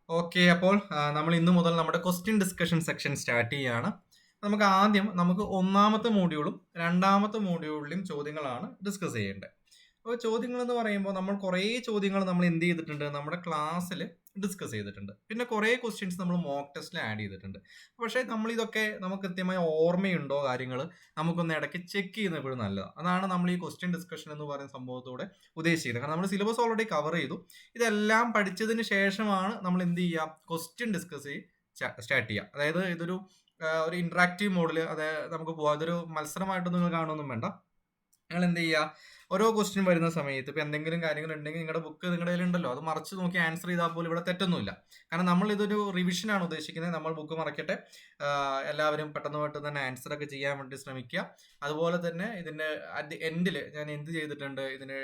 Okay, അപ്പോൾ നമ്മൾ ഇന്ന് മുതൽ നമ്മുടെ ക്വസ്റ്റ്യൻ ഡിസ്കഷൻ സെക്ഷൻ സ്റ്റാർട്ട് ചെയ്യുകയാണ്. നമുക്ക് ഒന്നാമത്തെ മോഡ്യൂളും രണ്ടാമത്തെ മോഡ്യൂളിലും ചോദ്യങ്ങളാണ് ഡിസ്കസ് ചെയ്യേണ്ടത്. അപ്പോൾ ചോദ്യങ്ങൾ എന്ന് പറയുമ്പോൾ നമ്മൾ കുറേ ചോദ്യങ്ങൾ നമ്മൾ എന്ത് ചെയ്തിട്ടുണ്ട്, നമ്മുടെ ക്ലാസ്സിൽ ഡിസ്കസ് ചെയ്തിട്ടുണ്ട്. പിന്നെ കുറേ ക്വസ്റ്റ്യൻസ് നമ്മൾ മോക്ക് ടെസ്റ്റിൽ ആഡ് ചെയ്തിട്ടുണ്ട്. പക്ഷേ നമ്മൾ ഇതൊക്കെ നമുക്ക് കൃത്യമായ ഓർമ്മയുണ്ടോ കാര്യങ്ങൾ നമുക്കൊന്ന് ഇടയ്ക്ക് ചെക്ക് ചെയ്യുന്നത് എപ്പോഴും നല്ലതാണ്. അതാണ് നമ്മൾ ഈ ക്വസ്റ്റ്യൻ ഡിസ്കഷൻ എന്ന് പറയുന്ന സംഭവത്തോടെ ഉദ്ദേശിക്കുന്നത്. കാരണം നമ്മൾ സിലബസ് ഓൾറെഡി കവർ ചെയ്തു. ഇതെല്ലാം പഠിച്ചതിന് ശേഷമാണ് നമ്മൾ എന്ത് ചെയ്യുക, ക്വസ്റ്റ്യൻ ഡിസ്കസ് സ്റ്റാർട്ട് ചെയ്യുക. അതായത് ഇതൊരു ഒരു ഇന്ററാക്റ്റീവ് മോഡിൽ അതായത് നമുക്ക് പോകാം. ഇതൊരു മത്സരമായിട്ടൊന്നും നിങ്ങൾ കാണുമൊന്നും വേണ്ട. നിങ്ങൾ എന്ത് ചെയ്യുക, ഓരോ ക്വസ്റ്റ്യൻ വരുന്ന സമയത്ത് ഇപ്പൊ എന്തെങ്കിലും കാര്യങ്ങൾ ഉണ്ടെങ്കിൽ നിങ്ങളുടെ ബുക്ക് നിങ്ങളുടെ കയ്യിലുണ്ടല്ലോ, അത് മറച്ച് നോക്കി ആൻസർ ചെയ്താൽ പോലും ഇവിടെ തെറ്റൊന്നുമില്ല. കാരണം നമ്മൾ ഇതൊരു റിവിഷൻ ആണ് ഉദ്ദേശിക്കുന്നത്. നമ്മൾ ബുക്ക് മറക്കട്ടെ, എല്ലാവരും പെട്ടെന്ന് തന്നെ ആൻസർ ഒക്കെ ചെയ്യാൻ വേണ്ടി ശ്രമിക്കുക. അതുപോലെ തന്നെ ഇതിന്റെ അറ്റ് ദി എൻഡിൽ ഞാൻ എന്ത് ചെയ്തിട്ടുണ്ട്, ഇതിന്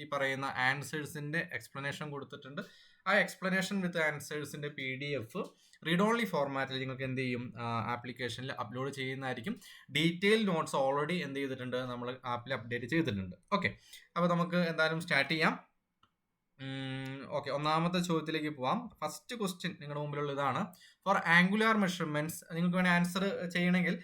ഈ പറയുന്ന ആൻസേഴ്സിന്റെ എക്സ്പ്ലനേഷൻ കൊടുത്തിട്ടുണ്ട്. ആ എക്സ്പ്ലനേഷൻ വിത്ത് ആൻസേഴ്സിന്റെ PDF റീഡ് ഓൺലി ഫോർമാറ്റിൽ നിങ്ങൾക്ക് എന്ത് ചെയ്യും, ആപ്ലിക്കേഷനിൽ അപ്ലോഡ് ചെയ്യുന്നതായിരിക്കും. ഡീറ്റെയിൽ നോട്ട്സ് ഓൾറെഡി എന്ത് ചെയ്തിട്ടുണ്ട്, നമ്മൾ ആപ്പിൽ അപ്ഡേറ്റ് ചെയ്തിട്ടുണ്ട്. ഓക്കെ, അപ്പോൾ നമുക്ക് എന്തായാലും സ്റ്റാർട്ട് ചെയ്യാം. ഓക്കെ, ഒന്നാമത്തെ ചോദ്യത്തിലേക്ക് പോവാം. ഫസ്റ്റ് ക്വസ്റ്റ്യൻ നിങ്ങളുടെ മുമ്പിലുള്ള ഇതാണ്. ഫോർ ആംഗുലാർ മെഷർമെന്റ്സ് നിങ്ങൾക്ക് വേണേൽ ആൻസർ ചെയ്യണമെങ്കിൽ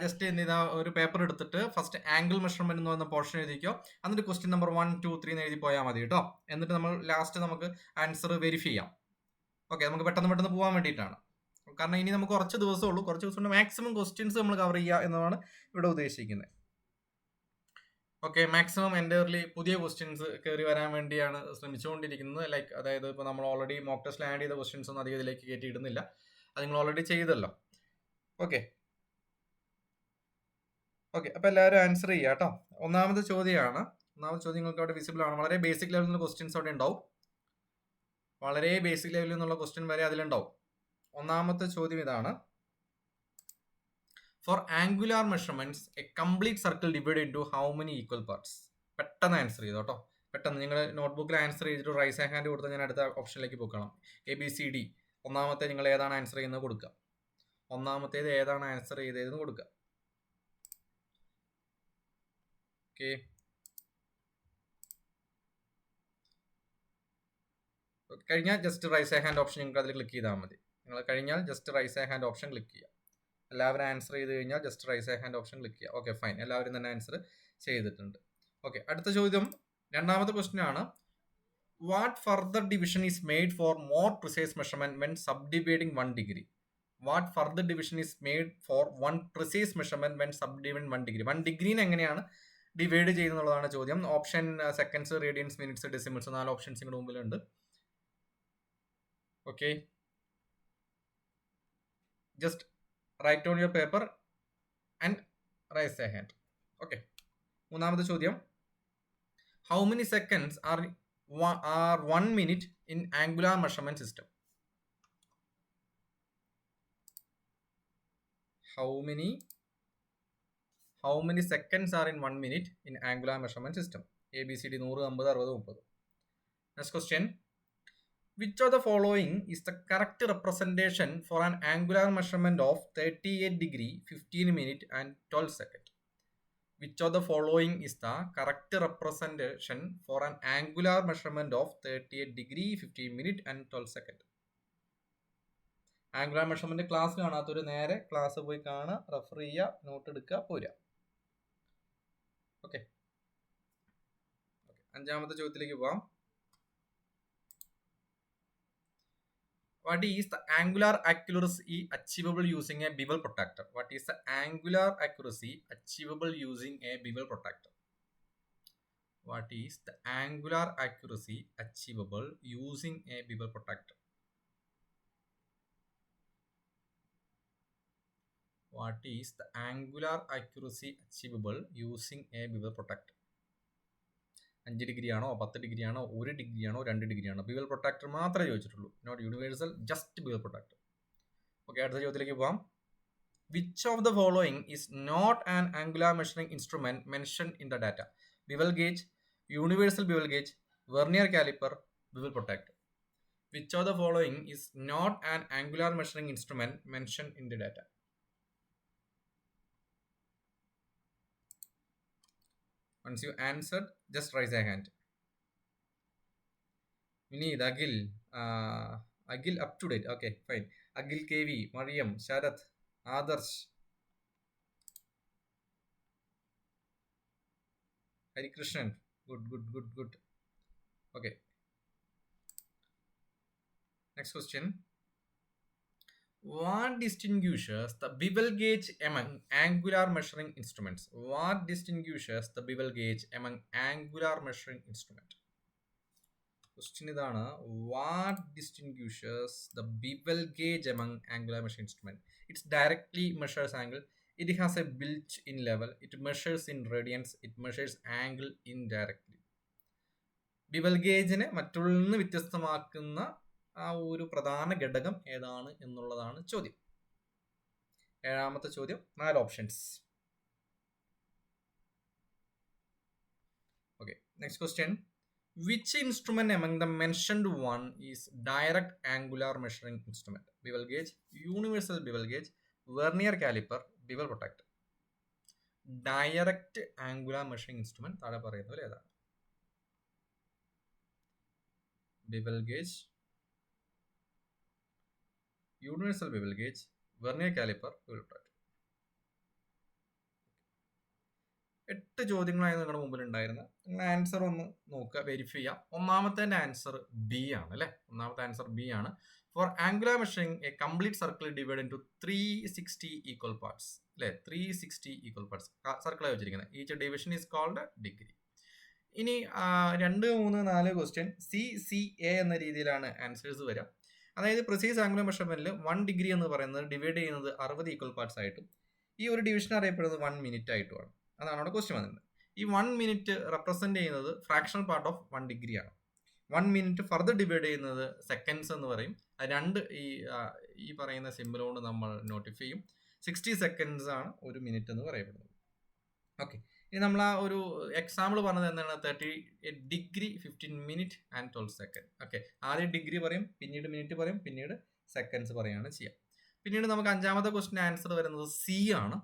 ജസ്റ്റ് എന്ത് ചെയ്താൽ ഒരു പേപ്പർ എടുത്തിട്ട് ഫസ്റ്റ് ആംഗിൾ മെഷർമെന്റ് എന്ന് പറയുന്ന പോർഷൻ എഴുതിക്കോ. എന്നിട്ട് ക്വസ്റ്റ്യൻ നമ്പർ 1, 2, 3 എന്ന് എഴുതി പോയാൽ മതി കേട്ടോ. എന്നിട്ട് നമ്മൾ ലാസ്റ്റ് നമുക്ക് ആൻസർ വെരിഫൈ ചെയ്യാം. ഓക്കെ, നമുക്ക് പെട്ടെന്ന് പോകാൻ വേണ്ടിയിട്ടാണ്. കാരണം ഇനി നമുക്ക് കുറച്ച് ദിവസമേ ഉള്ളൂ. കുറച്ച് ദിവസം കൊണ്ട് മാക്സിമം ക്വസ്റ്റ്യൻസ് നമ്മൾ കവർ ചെയ്യുക എന്നതാണ് ഇവിടെ ഉദ്ദേശിക്കുന്നത്. ഓക്കെ, മാക്സിമം എൻ്റെർലി പുതിയ ക്വസ്റ്റ്യൻസ് കയറി വരാൻ വേണ്ടിയാണ് ശ്രമിച്ചുകൊണ്ടിരിക്കുന്നത്. ലൈക്ക് അതായത് ഇപ്പോൾ നമ്മൾ ഓൾറെഡി മോക്ക് ടെസ്റ്റിൽ ആഡ് ചെയ്ത ക്വസ്റ്റ്യൻസ് ഒന്നും അധികം ഇതിലേക്ക് കയറ്റിയിടുന്നില്ല. അത് നിങ്ങൾ ഓൾറെഡി ചെയ്തല്ലോ. ഓക്കെ, അപ്പോൾ എല്ലാവരും ആൻസർ ചെയ്യുക കേട്ടോ. ഒന്നാമത്തെ ചോദ്യമാണ്. ഒന്നാമത്തെ ചോദ്യം നിങ്ങൾക്ക് അവിടെ വിസിബിൾ ആണ്. വളരെ ബേസിക് ലെവലിൽ നിന്ന് ക്വസ്റ്റ്യൻസ് അവിടെ ഉണ്ടാവും. വളരെ ബേസിക് ലെവലിൽ നിന്നുള്ള ക്വസ്റ്റ്യൻ വരെ അതിലുണ്ടാവും. ഒന്നാമത്തെ ചോദ്യം ഇതാണ്. For angular measurements a complete circle divide into how many equal parts. പെട്ടെന്ന് ആൻസർ ചെയ്തോ കേട്ടോ. പെട്ടെന്ന് നിങ്ങൾ നോട്ട്ബുക്കിൽ ആൻസർ ചെയ്തിട്ട് റൈസ് ഹാൻഡ് കൊടുത്താൽ ഞാൻ അടുത്ത ഓപ്ഷനിലേക്ക് പോക്കണം. ABCD ഒന്നാമത്തെ നിങ്ങൾ ഏതാണ് ആൻസർ ചെയ്യുന്നത് കൊടുക്കുക. ഒന്നാമത്തേത് ഏതാണ് ആൻസർ ചെയ്തതെന്ന് കൊടുക്കുക. ഓക്കെ, കഴിഞ്ഞാൽ ജസ്റ്റ് റൈസ് ഹാൻഡ് ഓപ്ഷൻ നിങ്ങൾക്ക് അതിൽ ക്ലിക്ക് ചെയ്താൽ മതി. നിങ്ങൾ കഴിഞ്ഞാൽ just rice hand option click ചെയ്യുക. എല്ലാവരും ആൻസർ ചെയ്ത് കഴിഞ്ഞാൽ just rice hand option click ചെയ്യുക. ഓക്കെ, ഫൈൻ, എല്ലാവരും തന്നെ ആൻസർ ചെയ്തിട്ടുണ്ട്. ഓക്കെ, അടുത്ത ചോദ്യം രണ്ടാമത്തെ ക്വസ്റ്റ്യൻ ആണ്. What further division is made for more precise measurement when subdividing 1 degree? What further division is made for 1 precise measurement when subdividing 1 degree? 1 degree എങ്ങനെയാണ് divide ചെയ്യുന്നുള്ളതാണ് ചോദ്യം. Option seconds, radians, minutes, decimals, 4 options നിങ്ങളുടെ മുമ്പിലുണ്ട്. Okay, just write on your paper and raise a hand. Okay, മൂന്നാമത്തെ ചോദ്യം. How many seconds are 1 minute in angular measurement system? How many seconds are in 1 minute in angular measurement system? ABCD 100, 50, 60, 30. Next question. Which of the following is the correct representation for an angular measurement of 38 degree, 15 minute and 12 second? Which of the following is the correct representation for an angular measurement of 38 degree, 15 minute and 12 second? Angular measurement class കാണാത്തൊരു നേരെ class പോയി കാണുക, refer ചെയ്യുക, not എടുക്കുക, പോരുക. Okay, അഞ്ചാമത്തെ ചോദ്യത്തിലേക്ക് പോവാം. What is the angular accuracy achievable using a bevel protractor? What is the angular accuracy achievable using a bevel protractor? What is the angular accuracy achievable using a bevel protractor? What is the angular accuracy achievable using a bevel protractor? 5 degree ആണോ, 10 degree ആണോ, 1 degree ആണോ, 2 degree ആണോ? Bevel protractor മാത്രമേ ചോദിച്ചിട്ടുള്ളൂ, not universal, just bevel protractor. Okay, അടുത്ത ചോദ്യത്തിലേക്ക് പോവാം. Which of the following is not an angular measuring instrument mention in the data? Bevel gauge, universal bevel gauge, vernier caliper, bevel protractor. Which of the following is not an angular measuring instrument mention in the data? Once you answered, just raise a hand. Vinith, Akhil, Akhil up to date. Okay fine. Akhil KV, Mariyam, Sarath, Adarsh, Harikrishnan. Good good good good. Okay, next question. What distinguishes the bevel gauge among angular measuring instruments? What distinguishes the bevel gauge among angular measuring instrument? Question ഇതാണ്. What distinguishes the bevel gauge among angular measuring instrument? It directly measures angle. It has a built-in level. It measures in radians. It measures angle indirectly. Bevel ഗേജിനെ മറ്റുള്ളതിൽ നിന്ന് വ്യത്യസ്തമാക്കുന്ന ആ ഒരു പ്രധാന ഘടകം ഏതാണ് എന്നുള്ളതാണ് ചോദ്യം. ഏഴാമത്തെ ചോദ്യം, 4 options. Okay, next question. Which instrument among the mentioned one is direct angular measuring instrument? Bevel gauge, universal bevel gauge, vernier caliper, bevel protractor. Direct angular measuring instrument താഴെ പറയുന്നവർ ഏതാണ്? bevel gauge, universal bevel gauge, vernier caliper, bevel protractor. 8 ചോദ്യങ്ങളായി നിങ്ങളുടെ മുമ്പിൽ ഉണ്ടായിരുന്ന നിങ്ങൾ answer ഒന്ന് നോക്കുക, verify ചെയ്യാം. ഒന്നാമത്തെ ആൻസർ ബി ആണ് അല്ലെ. ഒന്നാമത്തെ ആൻസർ ബി ആണ്. For angular measuring a complete circle divide into 360 equal parts അല്ലെ. 360 ഈക്വൽ പാർട്സ് സർക്കിളായി വെച്ചിരിക്കുന്നത്. Each division is called degree. ഇനി 2, 3, 4 ക്വസ്റ്റ്യൻ CCA എന്ന രീതിയിലാണ് ആൻസേഴ്സ് വരിക. അതായത് പ്രിസൈസ് ആംഗുലർ മെഷർമെന്റിൽ 1 ഡിഗ്രി എന്ന് പറയുന്നത് ഡിവൈഡ് ചെയ്യുന്നത് 60 ഈക്വൽ പാർട്സ് ആയിട്ടും ഈ ഒരു ഡിവിഷൻ അറിയപ്പെടുന്നത് 1 മിനിറ്റ് ആയിട്ടുമാണ്. അതാണ് അവിടെ ക്വസ്റ്റ്യൻ വന്നത്. ഈ 1 മിനിറ്റ് റെപ്രസെന്റ് ചെയ്യുന്നത് ഫ്രാക്ഷണൽ പാർട്ട് ഓഫ് 1 ഡിഗ്രി ആണ്. 1 മിനിറ്റ് ഫർദർ ഡിവൈഡ് ചെയ്യുന്നത് സെക്കൻഡ്സ് എന്ന് പറയും. രണ്ട് ഈ പറയുന്ന സിമ്പിൾ കൊണ്ട് നമ്മൾ നോട്ടിഫൈ ചെയ്യും. 60 സെക്കൻഡ്സ് ആണ് 1 മിനിറ്റ് എന്ന് പറയപ്പെടുന്നത്. ഓക്കെ, ഇനി നമ്മൾ ആ ഒരു എക്സാമ്പിൾ പറഞ്ഞത് എന്താണ്? 38 degree 15 minute and 12 second. Okay, ആദ്യം ഡിഗ്രി പറയും, പിന്നീട് മിനിറ്റ് പറയും, പിന്നീട് സെക്കൻഡ്സ് പറയുകയാണ് ചെയ്യുക. പിന്നീട് നമുക്ക് 5ാമത്തെ ക്വസ്റ്റിന് ആൻസർ വരുന്നത് സി ആണ്.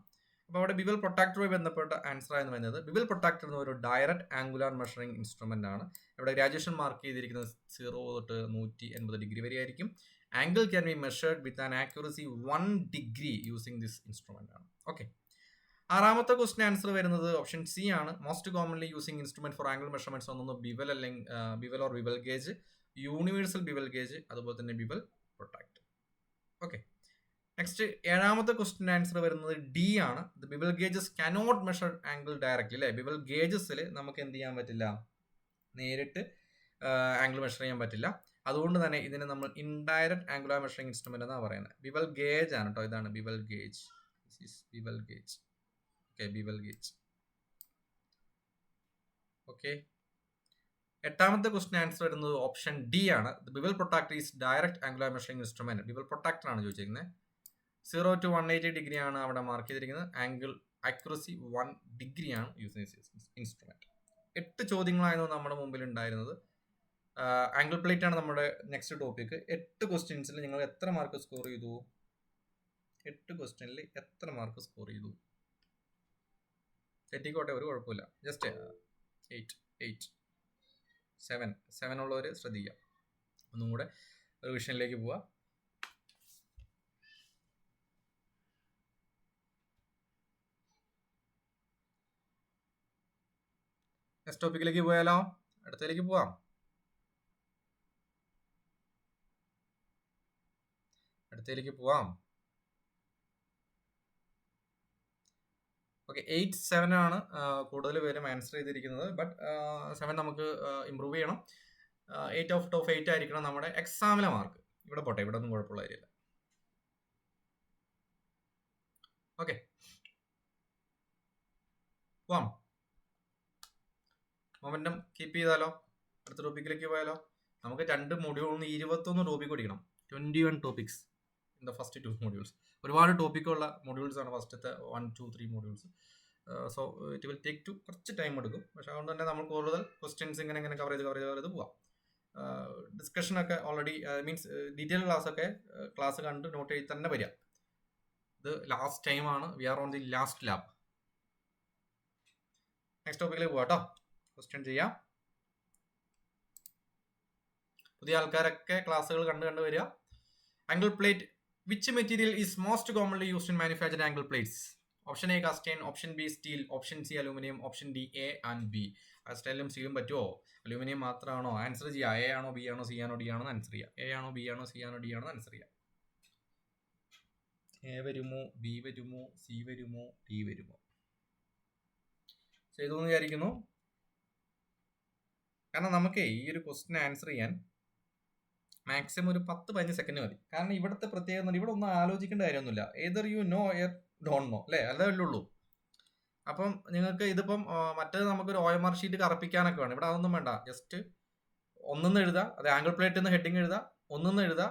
അപ്പോൾ അവിടെ ബിവൽ പ്രൊട്രാക്ടറുമായി ബന്ധപ്പെട്ട ആൻസർ ആയിരുന്നു വരുന്നത്. ബിവൽ പ്രൊട്രാക്ടർ എന്ന ഒരു ഡയറക്റ്റ് ആംഗുലാർ മെഷറിംഗ് ഇൻസ്ട്രുമെന്റ് ആണ്. ഇവിടെ ഗ്രാജുവേഷൻ മാർക്ക് ചെയ്തിരിക്കുന്നത് 0 തൊട്ട് 180 ഡിഗ്രി വരെ ആയിരിക്കും. Angle can be measured with an accuracy 1 degree using this instrument ആണ്. ഓക്കെ, 6ാമത്തെ ക്വസ്റ്റിന് ആൻസർ വരുന്നത് ഓപ്ഷൻ സി ആണ്. Most commonly using instrument for angle measurements ഒന്നും ബിവൽ അല്ലെങ്കിൽ bevel or bevel gauge, universal bevel gauge, അതുപോലെ തന്നെ bevel protractor. Okay, next 7ാമത്തെ ക്വസ്റ്റിന് answer വരുന്നത് D ആണ്. The bevel gauges cannot measure angle directly അല്ലെ. Bevel ഗേജസിൽ നമുക്ക് എന്ത് ചെയ്യാൻ പറ്റില്ല, നേരിട്ട് ആംഗിൾ മെഷർ ചെയ്യാൻ പറ്റില്ല. അതുകൊണ്ട് തന്നെ ഇതിനെ നമ്മൾ ഇൻഡയറക്റ്റ് ആംഗുലാർ മെഷറിംഗ് ഇൻസ്ട്രുമെന്റ് എന്നാണ് പറയുന്നത്. ബിവൽ ഗേജ് ആണ് കേട്ടോ, ഇതാണ് bevel gauge. Bevel gauge. Okay, bevel gauge. Okay, 8ാമത്തെ ക്വസ്റ്റിന് ആൻസർ വരുന്നത് ഓപ്ഷൻ ഡി ആണ്. The bevel protractor is direct angular measuring instrument. Bevel protractor ആണ് ചോദിച്ചിരിക്കുന്നത്. 0 to 180 ഡിഗ്രി ആണ് അവിടെ മാർക്ക് ചെയ്തിരിക്കുന്നത്. ആംഗിൾ അക്യുറസി 1 ഡിഗ്രി ആണ് യൂസ് ഇൻസ്ട്രുമെന്റ്. 8 ചോദ്യങ്ങളായിരുന്നു നമ്മുടെ മുമ്പിൽ ഉണ്ടായിരുന്നത്. ആംഗിൾ പ്ലേറ്റ് ആണ് നമ്മുടെ നെക്സ്റ്റ് ടോപ്പിക്. 8 ക്വസ്റ്റ്യൻസിൽ നിങ്ങൾ എത്ര മാർക്ക് സ്കോർ ചെയ്തു? 8 ക്വസ്റ്റ്യനിൽ എത്ര മാർക്ക് സ്കോർ ചെയ്തു? തെറ്റിക്കോട്ടെ, ഒരു കുഴപ്പമില്ല. ജസ്റ്റ് 8 7 ഉള്ളവർ ശ്രദ്ധിക്കുക. ഒന്നും കൂടെ റിവിഷനിലേക്ക് പോവാം. നെക്സ്റ്റ് ടോപ്പിക്കിലേക്ക് പോയാലോ? അടുത്തതിലേക്ക് പോവാം. ഓക്കെ, 8, 7 ആണ് കൂടുതൽ പേരും ആൻസർ ചെയ്തിരിക്കുന്നത്. ബട്ട് 7 നമുക്ക് ഇമ്പ്രൂവ് ചെയ്യണം. 8 ഔട്ട് ഓഫ് 8 ആയിരിക്കണം നമ്മുടെ എക്സാമിലെ മാർക്ക്. ഇവിടെ പോട്ടെ, ഇവിടെ ഒന്നും കുഴപ്പമുള്ള കാര്യമില്ല. ഓക്കെ, പോവാം. മൊമെന്റം കീപ്പ് ചെയ്താലോ? അടുത്ത ടോപ്പിക്കിലേക്ക് പോയാലോ? നമുക്ക് 2 മൊഡ്യൂളിൽ 21 ടോപ്പിക് പഠിക്കണം. 21 topics in the first 2 modules. ഒരുപാട് ടോപ്പിക്കുള്ള മൊഡ്യൂൾസ് ആണ് ഫസ്റ്റത്തെ 1, 2, 3 modules. So it will take to കുറച്ച് ടൈം എടുക്കും. പക്ഷെ അതുകൊണ്ട് തന്നെ നമ്മൾ കൂടുതൽ ക്വസ്റ്റ്യൻസ് ഇങ്ങനെ കവർ ചെയ്ത് പോവാം. ഡിസ്കഷനൊക്കെ ഓൾറെഡി മീൻസ് ഡീറ്റെയിൽ ക്ലാസ് കണ്ട് നോട്ട് ചെയ്ത് തന്നെ വരിക. ഇത് ലാസ്റ്റ് ടൈമാണ്. We are on the last lab. Next ടോപ്പിക്കിലേക്ക് പോവാം കേട്ടോ. ക്വസ്റ്റ്യൻ ചെയ്യാം. പുതിയ ആൾക്കാരൊക്കെ ക്ലാസ്സുകൾ കണ്ടു വരിക. Angle plate, which material is most commonly used in manufacturing angle plates? Option A cast iron, option B steel, option C aluminium, option D A and B. കാസ്റ്റൈനിലും സ്റ്റീലും പറ്റുമോ? അലൂമിനിയം മാത്രമാണോ? ആൻസർ ചെയ്യുക. എ ആണോ, ബി ആണോ, സി ആണോ, D ആണോ answer ചെയ്യുക. എ ആണോ, ബി ആണോ, സി ആണോ, ഡി ആണോ ആൻസർ ചെയ്യുക. എ വരുമോ, ബി വരുമോ, സി വരുമോ, ഡി വരുമോ? ചെയ്തു എന്ന് വിചാരിക്കുന്നു. കാരണം നമുക്ക് ഈ ഒരു ക്വസ്റ്റിന് ആൻസർ ചെയ്യാൻ മാക്സിമം ഒരു 10-15 സെക്കൻഡ് മതി. കാരണം ഇവിടുത്തെ പ്രത്യേകത ഇവിടെ ഒന്നും ആലോചിക്കേണ്ട കാര്യമൊന്നുമില്ല. Ather you know er don't know, അല്ലേ? അതേ ഉള്ളൂ. അപ്പം നിങ്ങൾക്ക് ഇതിപ്പം മറ്റേത് നമുക്കൊരു OMR ഷീറ്റ് കറപ്പിക്കാനൊക്കെ വേണം. ഇവിടെ അതൊന്നും വേണ്ട. ജസ്റ്റ് ഒന്നെന്ന് എഴുതുക, അത് ആംഗിൾ പ്ലേറ്റ് എന്ന് ഹെഡിങ് എഴുതുക, ഒന്നെന്ന് എഴുതുക.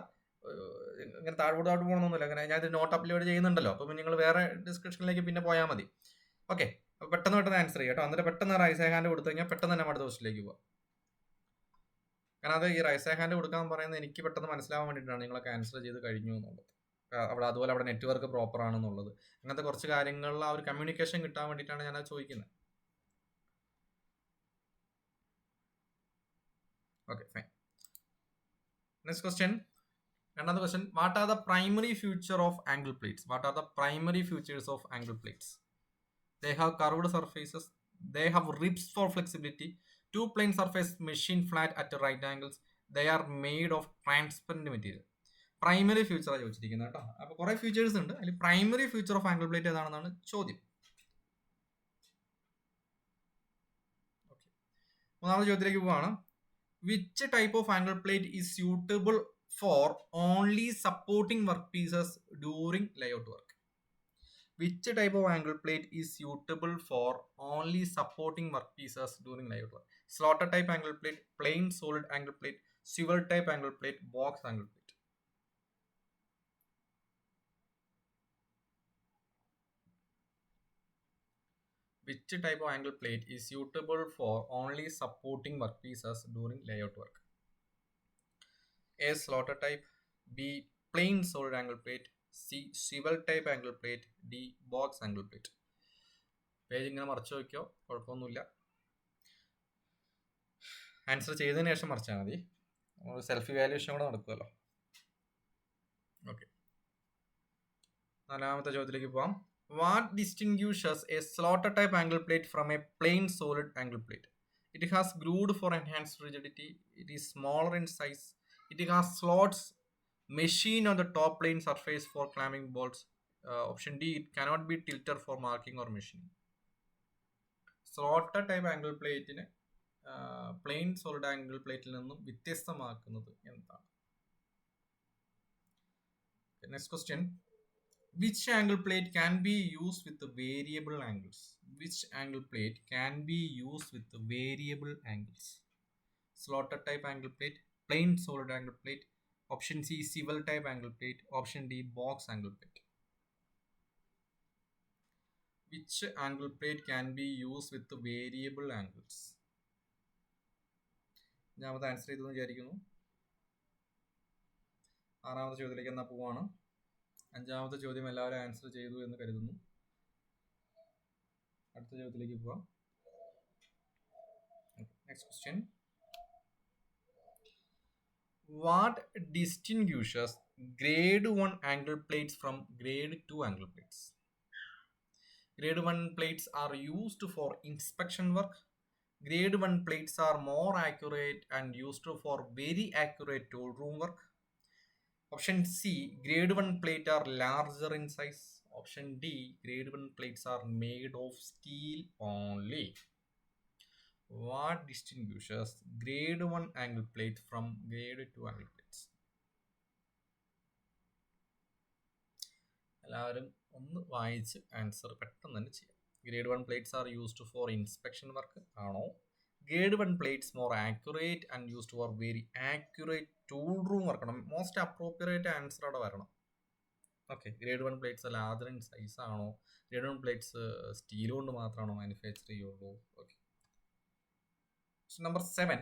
ഇങ്ങനെ താഴോട്ട് പോകണമെന്നൊന്നുമില്ല. അങ്ങനെ ഞാൻ ഇത് നോട്ട് അപ്ലോഡ് ചെയ്യുന്നുണ്ടല്ലോ, അപ്പം നിങ്ങൾ വേറെ ഡിസ്ക്രിപ്ഷനിലേക്ക് പിന്നെ പോയാൽ മതി. ഓക്കെ, അപ്പോൾ പെട്ടെന്ന് ആൻസർ ചെയ്യുക കേട്ടോ. എന്നിട്ട് പെട്ടെന്ന് റൈസ് ഹാൻഡ് കൊടുത്തു കഴിഞ്ഞാൽ പെട്ടെന്ന് തന്നെ അടുത്ത ക്വസ്റ്റിലേക്ക് പോകാം. കാരണം അത് ഈ റൈസ് ഹാൻഡ് കൊടുക്കാൻ പറയുന്നത് എനിക്ക് പെട്ടെന്ന് മനസ്സിലാവാൻ വേണ്ടിയിട്ടാണ് നിങ്ങളൊക്കെ ആൻസർ ചെയ്ത് കഴിഞ്ഞു എന്നുള്ളത്. അതുപോലെ അവിടെ നെറ്റ്വർക്ക് പ്രോപ്പർ ആണെന്നുള്ളത്, അങ്ങനത്തെ കുറച്ച് കാര്യങ്ങളിൽ ആ ഒരു കമ്മ്യൂണിക്കേഷൻ കിട്ടാൻ വേണ്ടിയിട്ടാണ് ഞാനത് ചോദിക്കുന്നത്. Okay, fine. നെക്സ്റ്റ് ക്വസ്റ്റ്യൻ, രണ്ടാമത്തെ question. What are the primary feature of angle plates? What are the primary features of angle plates? They have curved surfaces. They have ribs for flexibility. Two plane surface machine flat at right angles. They are made of transparent material. Primary future ആണ് ചോദിച്ചിരിക്കുന്നത് കേട്ടോ. അപ്പോൾ കുറെ features ഉണ്ട്, അതിൽ primary future of angle plate ഏതാണെന്നാണ് ചോദ്യം. Okay, മൂന്നാമത്തെ ചോദ്യത്തിലേക്ക് പോവാണ്. Which type of angle plate is suitable for only supporting work pieces during layout work? Which type of angle plate is suitable for only supporting workpieces during layout work? Slotted type angle plate, plain solid angle plate, swivel type angle plate, box angle plate. Which type of angle plate is suitable for only supporting workpieces during layout work? A. Slotted type, B. Plain solid angle plate, C. Swivel type angle plate, D. Box angle plate. Page ഇങ്ങനെ മറച്ചു വയ്ക്കോ, കുഴപ്പമൊന്നുമില്ല. Answer ചെയ്തതിന് ശേഷം മറിച്ചാൽ മതി, self evaluation കൂടെ നടക്കുമല്ലോ. Okay, നാലാമത്തെ ചോദ്യത്തിലേക്ക് പോവാം. What distinguishes a slotted type angle plate from a plain solid angle plate? It has grooved for enhanced rigidity. It is smaller in size. It has slots machine on the top plane surface for clamping bolts. Option D, it cannot be tilted for marking or machining. Slotted type angle plate നെ plain solid angle പ്ലേറ്റിൽ നിന്നും വ്യത്യസ്തമാക്കുന്നത് എന്താണ്? Next question. Which angle plate can be used with the variable angles? Which angle plate can be used with the variable angles? Slotted type angle plate, plain solid angle plate, option C swivel type angle plate, option D box angle plate. Which angle plate can be used with the variable angles? ഞാനത് answer ചെയ്തെന്ന് വിചാരിക്കുന്നു. ആറാമത്തെ ചോദ്യത്തിലേക്ക് എന്നാൽ പോവാണ്. അഞ്ചാമത്തെ ചോദ്യം എല്ലാവരും ആൻസർ ചെയ്തു എന്ന് കരുതുന്നു. അടുത്ത ചോദ്യത്തിലേക്ക് പോവാം. Next question. What distinguishes grade 1 angle plates from grade 2 angle plates? Grade 1 plates are used for inspection work. Grade 1 plates are more accurate and used for very accurate tool room work. Option C, grade 1 plate are larger in size. Option D, grade 1 plates are made of steel only. What distinguishes grade 1 angle plate from grade 2 angle plates? എല്ലാവരും ഒന്ന് വായിച്ച് answer പെട്ടെന്ന് തന്നെ ചെയ്യാം. Grade 1 plates are used for inspection work ആണോ? Grade 1 plates more accurate and used for very accurate tool room work ആണ്. Most appropriate answer അവിടെ വരണം. Okay, grade 1 plates larger in size ആണോ? ഗ്രേഡ് 1 പ്ലേറ്റ്സ് സ്റ്റീൽ കൊണ്ട് മാത്രമാണോ manufacture ചെയ്യുള്ളൂ? Okay. Number 7.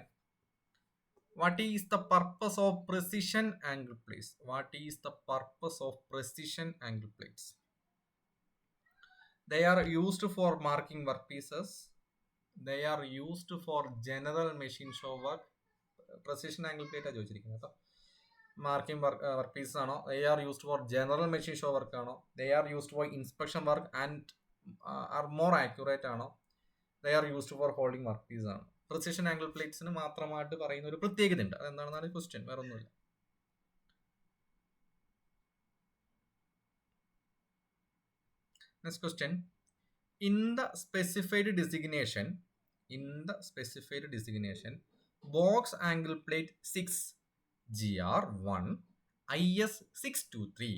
What is the purpose of precision angle plates? What is the purpose of precision angle plates? They are used for marking workpieces. They are used for general machine shop work. Precision angle plate ആണ് ചോദിച്ചിരിക്കുന്നത് കേട്ടോ. Marking work piece ആണോ, they are used for general machine shop work ആണോ, they are used for inspection work and are more accurate ആണോ, they are used for holding work piece ആണ്. Precision angle പ്ലേറ്റ്സിന് മാത്രമായിട്ട് പറയുന്ന ഒരു പ്രത്യേകത ഉണ്ട്. അതെന്താണെന്നാണ് ക്വസ്റ്റ്യൻ, വേറെ ഒന്നുമില്ല. Next question. In the specified designation, box angle plate 6 GR1 IS 623,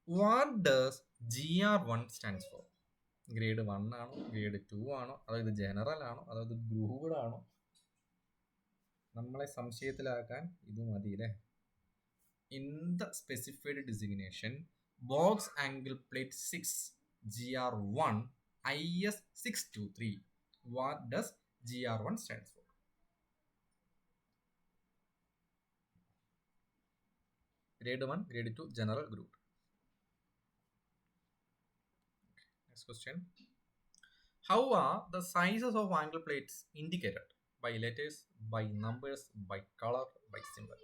what does GR1 stands for? Grade 1 ആണോ, ഗ്രേഡ് 2 ആണോ, അതായത് ജനറൽ ആണോ, അതായത് ഗ്രൂഡ് ആണോ? നമ്മളെ സംശയത്തിലാക്കാൻ ഇത് മതി അല്ലേ. In the specified designation box angle plate 6 GR1 IS 623, what does GR1 stands for? Grade 1, grade 2, general, group. Next question. How are the sizes of angle plates indicated? By letters, by numbers, by color, by symbol.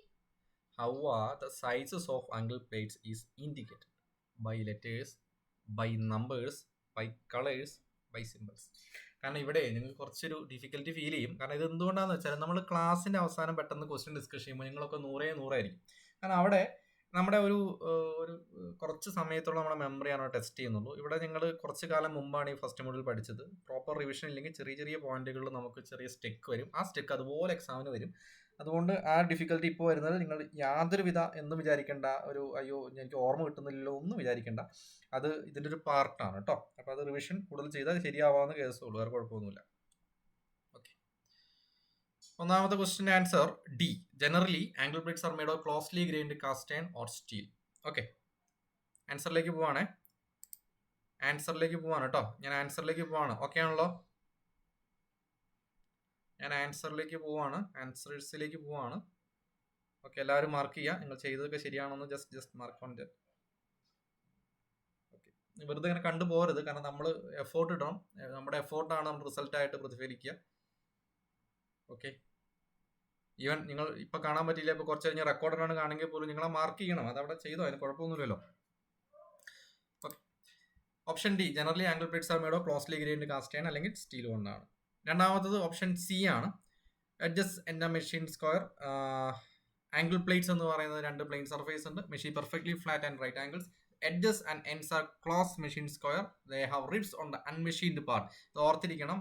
How are the sizes of angle plates is indicated? By letters, by numbers, by colors, by symbols. കാരണം ഇവിടെ നിങ്ങൾക്ക് കുറച്ചൊരു difficulty feel ചെയ്യും. കാരണം ഇത് എന്തുകൊണ്ടാണെന്ന് വെച്ചാൽ നമ്മൾ ക്ലാസ്സിൻ്റെ അവസാനം പെട്ടെന്ന് ക്വസ്റ്റ്യൻ ഡിസ്കസ് ചെയ്യുമ്പോൾ നിങ്ങളൊക്കെ 100 കാരണം അവിടെ നമ്മുടെ ഒരു കുറച്ച് സമയത്തോളം നമ്മുടെ മെമ്മറിയാണ് ടെസ്റ്റ് ചെയ്യുന്നുള്ളൂ. ഇവിടെ നിങ്ങൾ കുറച്ച് കാലം മുമ്പാണ് ഈ ഫസ്റ്റ് മോഡ്യൂൾ പഠിച്ചത്. പ്രോപ്പർ റിവിഷൻ ഇല്ലെങ്കിൽ ചെറിയ പോയിന്റുകളിൽ നമുക്ക് ചെറിയ സ്റ്റെക്ക് വരും. ആ സ്റ്റെക്ക് അതുപോലെ എക്സാമിന് വരും. അതുകൊണ്ട് ആ ഡിഫിക്കൽറ്റി ഇപ്പോൾ വരുന്നത് നിങ്ങൾ യാതൊരു വിധ എന്നും വിചാരിക്കേണ്ട, ഒരു അയ്യോ എനിക്ക് ഓർമ്മ കിട്ടുന്നില്ലല്ലോ ഒന്നും വിചാരിക്കേണ്ട. അത് ഇതിൻ്റെ ഒരു പാർട്ടാണ് കേട്ടോ. അപ്പോൾ അത് റിവിഷൻ കൂടുതൽ ചെയ്താൽ ശരിയാവാവുന്ന കേസുള്ളൂ, വേറെ കുഴപ്പമൊന്നുമില്ല. ഓക്കെ, ഒന്നാമത്തെ question answer D. Generally angle plates are made of closely grind cast iron or steel. Okay, ആൻസറിലേക്ക് പോവാണ് കേട്ടോ. ഞാൻ ആൻസറിലേക്ക് പോവാണ്. ഓക്കെ ആണല്ലോ? ഞാൻ ആൻസറിലേക്ക് പോവാണ്. ഓക്കെ, എല്ലാവരും മാർക്ക് ചെയ്യുക. നിങ്ങൾ ചെയ്തതൊക്കെ ശരിയാണെന്ന് just mark on the. Okay, വെറുതെ ഇങ്ങനെ കണ്ടുപോകരുത്. കാരണം നമ്മൾ എഫോർട്ട് ഇടണം. നമ്മുടെ എഫോർട്ടാണ് നമ്മൾ റിസൾട്ടായിട്ട് പ്രതിഫലിക്കുക. ഓക്കെ, ഈവൻ നിങ്ങൾ ഇപ്പം കാണാൻ പറ്റില്ല, ഇപ്പോൾ കുറച്ച് കഴിഞ്ഞ് റെക്കോർഡറാണ് കാണെങ്കിൽ പോലും നിങ്ങളെ മാർക്ക് ചെയ്യണം. അതവിടെ ചെയ്തോ, അതിന് കുഴപ്പമൊന്നുമില്ലല്ലോ. Okay, option D. Generally angle plates are made of closely grind cast iron അല്ലെങ്കിൽ സ്റ്റീൽ കൊണ്ടാണ്. രണ്ടാമത്തത് ഓപ്ഷൻ സി ആണ്. Edges in the machine square. Angle plates എന്ന് പറയുന്നത് 2 പ്ലെയിൻ സർഫേസ് ഉണ്ട്. Machine perfectly flat and right angles. Edges and ends are close machine square. They have ribs on the unmachined part. ഇത് ഓർത്തിരിക്കണം.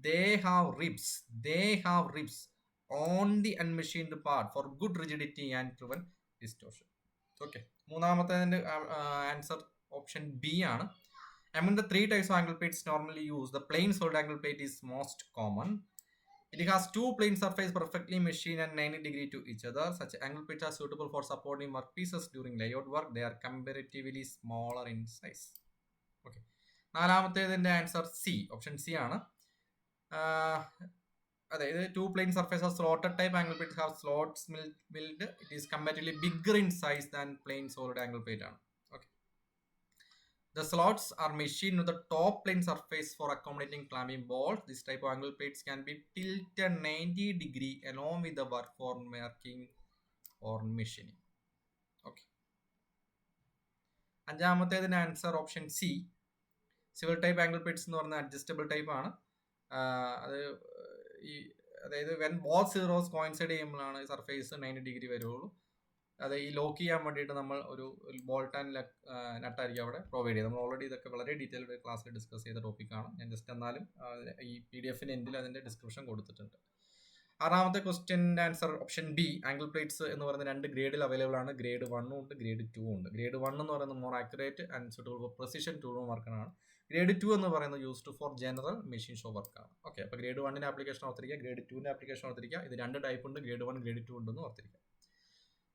They have ribs on the unmachined part for good rigidity and prevent distortion. Okay, മൂന്നാമത്തേതിന്റെ answer option B ആണ്. Among the 3 types of angle plates normally used, the plain solid angle plate is most common. It has 2 plane surface perfectly machined and 90 degrees to each other. Such angle plates are suitable for supporting workpieces during layout work. They are comparatively smaller in size. Okay, നാലാമത്തേതിന്റെ answer C, option C ആണ്. അതായത് 2 plane surface of slotted type angle plates have slots milled. It is comparatively bigger in size than plain solid angle plate ആണ്. Okay, the slots are machined with the top plane surface for accommodating clamping bolts. This type of angle plates can be tilted 90 degrees along with the work for marking or machining. Okay, അഞ്ചാമത്തേതിന്റെ answer option C. Swivel type angle plates എന്ന് പറഞ്ഞാൽ adjustable type ആണ്. അതായത് when both zeros coincide ചെയ്യുമ്പോഴാണ് surface 90 degree വരുള്ളൂ. അത് ഈ lock ചെയ്യാൻ വേണ്ടിയിട്ട് നമ്മൾ ഒരു ബോൾട്ട് ആൻഡ് നട്ടായിരിക്കും അവിടെ പ്രൊവൈഡ് ചെയ്യുന്നത്. നമ്മൾ ഓൾറെഡി ഇതൊക്കെ വളരെ ഡീറ്റെയിൽഡ് ക്ലാസ്സിൽ ഡിസ്കസ് ചെയ്ത ടോപ്പിക്കാണ്. ഞാൻ ജസ്റ്റ് എന്നാലും ഈ PDF എൻഡിൽ അതിൻ്റെ ഡിസ്ക്രിപ്ഷൻ കൊടുത്തിട്ടുണ്ട്. ആറാമത്തെ ക്വസ്റ്റ്യൻ്റെ answer option B. Angle plates എന്ന് പറയുന്ന 2 ഗ്രേഡിൽ അവൈലബിൾ ആണ്. ഗ്രേഡ് 1 ഉണ്ട്, ഗ്രേഡ് 2 ഉണ്ട്. ഗ്രേഡ് 1 എന്ന് പറയുന്നത് more accurate and suitable for precision tool വർക്കാണ്. ഗ്രേഡ് 2 എന്ന് പറയുന്നത് used for general machine show വർക്കാണ്. ഓക്കെ, അപ്പോൾ ഗ്രേഡ് 1ൻ്റെ ആപ്ലിക്കേഷൻ ഓർത്തിരിക്കുക, ഗ്രേഡ് 2ൻ്റെ ആപ്ലിക്കേഷൻ ഓർത്തിരിക്കുക. ഇത് 2 ടൈപ്പ് ഉണ്ട്, ഗ്രേഡ് 1 ഗ്രേഡ് 2 ഉണ്ടെന്ന് ഓർത്തിരിക്കുക.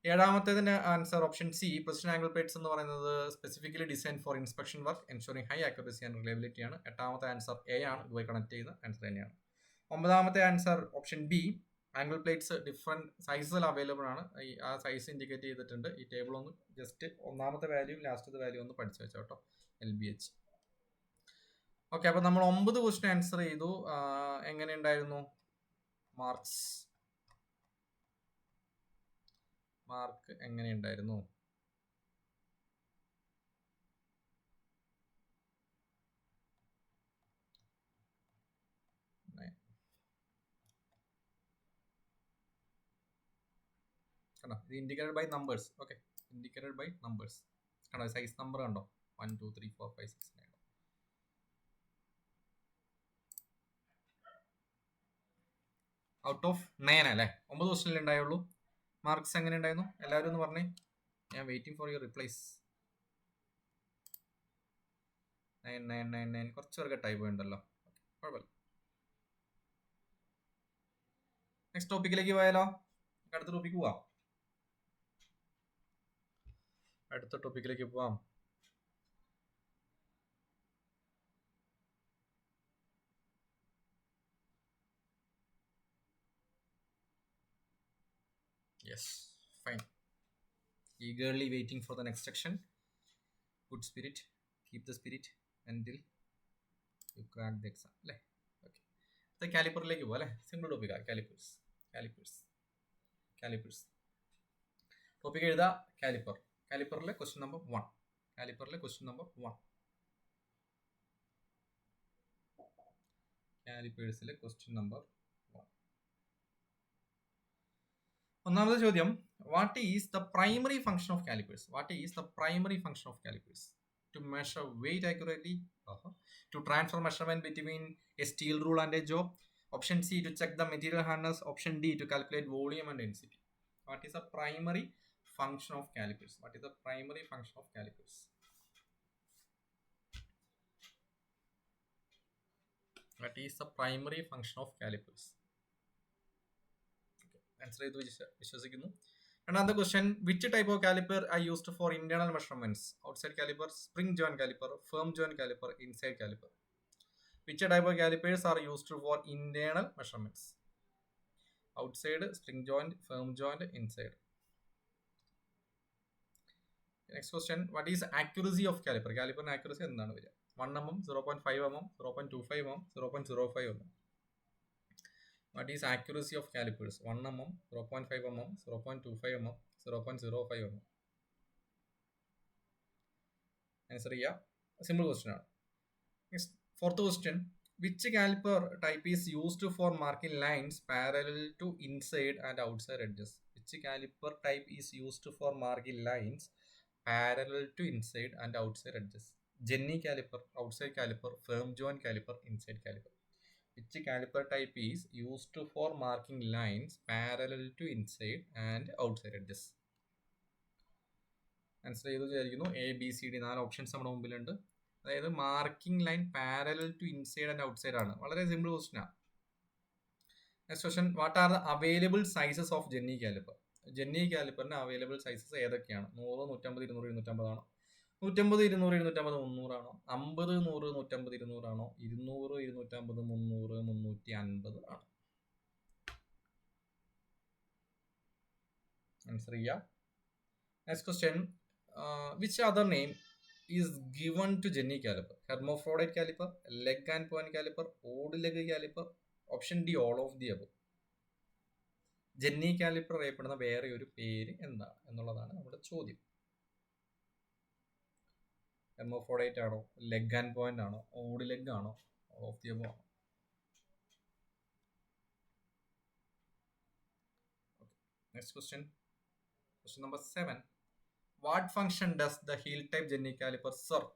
ഏഴാമത്തേതിന്റെ answer option C. Precision angle plates എന്ന് പറയുന്നത് specifically design for inspection work ensuring high accuracy and reliability ആണ്. എട്ടാമത്തെ ആൻസർ എ ആണ്, ഇതുമായി കണക്ട് ചെയ്യുന്ന ആൻസർ തന്നെയാണ്. ഒമ്പതാമത്തെ answer option B. Angle plates different സൈസിൽ അവൈലബിൾ ആണ്. ആ സൈസ് ഇൻഡിക്കേറ്റ് ചെയ്തിട്ടുണ്ട്. ഈ ടേബിൾ ഒന്ന് ജസ്റ്റ് ഒന്നാമത്തെ വാല്യൂ ലാസ്റ്റത്തെ വാല്യൂ ഒന്ന് പഠിച്ചു വെച്ചോ കേട്ടോ, LBH. ഓക്കെ, അപ്പോൾ നമ്മൾ 9 ക്വസ്റ്റ്യൻ ആൻസർ ചെയ്തു. എങ്ങനെയുണ്ടായിരുന്നു മാർക്സ്? മാർക്ക് എങ്ങനെയുണ്ടായിരുന്നു? കണ്ടോ, ഇത് indicated by numbers. Okay, indicated by numbers. കണ്ടോ, സൈസ് നമ്പർ കണ്ടോ, 1 2 3 4 5 6 9. ഔട്ട് ഓഫ് 9 അല്ലേ? 9 ക്വസ്റ്റ്യനിൽ ഉണ്ടായുള്ളൂ. മാർക്സ് എങ്ങനെ ഉണ്ടായിരുന്നു എല്ലാവരും ഒന്ന് പറഞ്ഞേ. ഞാൻ വെയിറ്റിംഗ് ഫോർ യുവർ റിപ്ലൈസ്. 9 9 9 9. കുറച്ച് പേർക്ക് ടൈപ്പ് ഉണ്ടല്ലോ, കുഴപ്പമില്ല. നെക്സ്റ്റ് ടോപ്പിക്കിലേക്ക് പോയാലോ? അടുത്ത ടോപ്പിക്ക് പോവാം. അടുത്ത ടോപ്പിക്കിലേക്ക് പോവാം. Yes, fine. Eagerly waiting for the next section. Good spirit. Keep the spirit until you crack the exam. അല്ലേ? ഓക്കെ, അടുത്ത കാലിപ്പറിലേക്ക് പോവാം അല്ലേ? സിമ്പിൾ ടോപ്പിക്കാണ് കാലിപ്പേഴ്സ്. കാലിപ്പേഴ്സ് ടോപ്പിക് എഴുതാ. കാലിപ്പറിലെ ക്വസ്റ്റ്യൻ നമ്പർ 1. കാലിപ്പറിലെ ക്വസ്റ്റ്യൻ നമ്പർ 1. കാലിപ്പേഴ്സിലെ ക്വസ്റ്റ്യൻ നമ്പർ 1. ഒന്നാമത്തെ ചോദ്യം, what is the primary function of calipers? What is the primary function of calipers? To measure weight accurately, to transfer measurement between a steel rule and a job. Option C, to check the material hardness. Option D, to calculate volume and density. What is the primary function of calipers? What is the primary function of calipers? What is the primary function of calipers? Okay, answer ചെയ്തു വിശ്വസിക്കുന്നു. Another question, which type of caliper are used for internal measurements? Outside caliper, spring joint caliper, firm joint caliper, inside caliper. Which type of calipers are used for internal measurements? Outside, spring joint, firm joint, inside. Next question, what is accuracy of caliper? Caliper accuracy എന്താണ് വരിക? 1 mm, 0.5 mm, 0.25 mm, 0.05 mm. What is accuracy of calipers? 1 mm, 0.5 mm, 0.25 mm, 0.05 mm. Answer ചെയ്യാം. Simple question ആണ്. Next, fourth question, which caliper type is used for marking lines parallel to inside and outside edges? Which caliper type is used for marking lines parallel to inside and outside edges? Jenny caliper, outside caliper, firm joint caliper, inside caliper. Which caliper type is used for marking lines parallel to inside and outside edges? Answer ചെയ്തു വിചാരിക്കുന്നു. A B C D 4 options നമ്മുടെ മുമ്പിലുണ്ട്. അതായത് marking line parallel to inside and outside ആണ്. വളരെ simple question ആണ്. Next question, what are the available sizes of jenny caliper? Jenny കാലിപ്പറിന്റെ available sizes ഏതൊക്കെയാണ്? 100, 150, 200, 250 ആണോ? 150, 200, 250, 300 ആണോ? 50, 100, 150, 200 ആണോ? 200, 250, 300, 350 ആണോ? ആൻസർ ചെയ്യാം. Next question, which other name is given to Jenny caliper? Hermaphrodite caliper, leg and point caliper, odd leg caliper. Option D, all of the above. Jenny caliper അറിയപ്പെടുന്ന വേറെ ഒരു പേര് എന്താണ് എന്നുള്ളതാണ് നമ്മുടെ ചോദ്യം. ഹെർമോഫ്രോഡൈറ്റ് ആണോ, ലെഗ് ആൻഡ് പോയിന്റ് ആണോ, ഓഡ് ലെഗ് ആണോ, ഓൾ ഓഫ് ദി അബവ് ആണോ? Next question, question number 7. What function does the heel type Jenny caliper serve?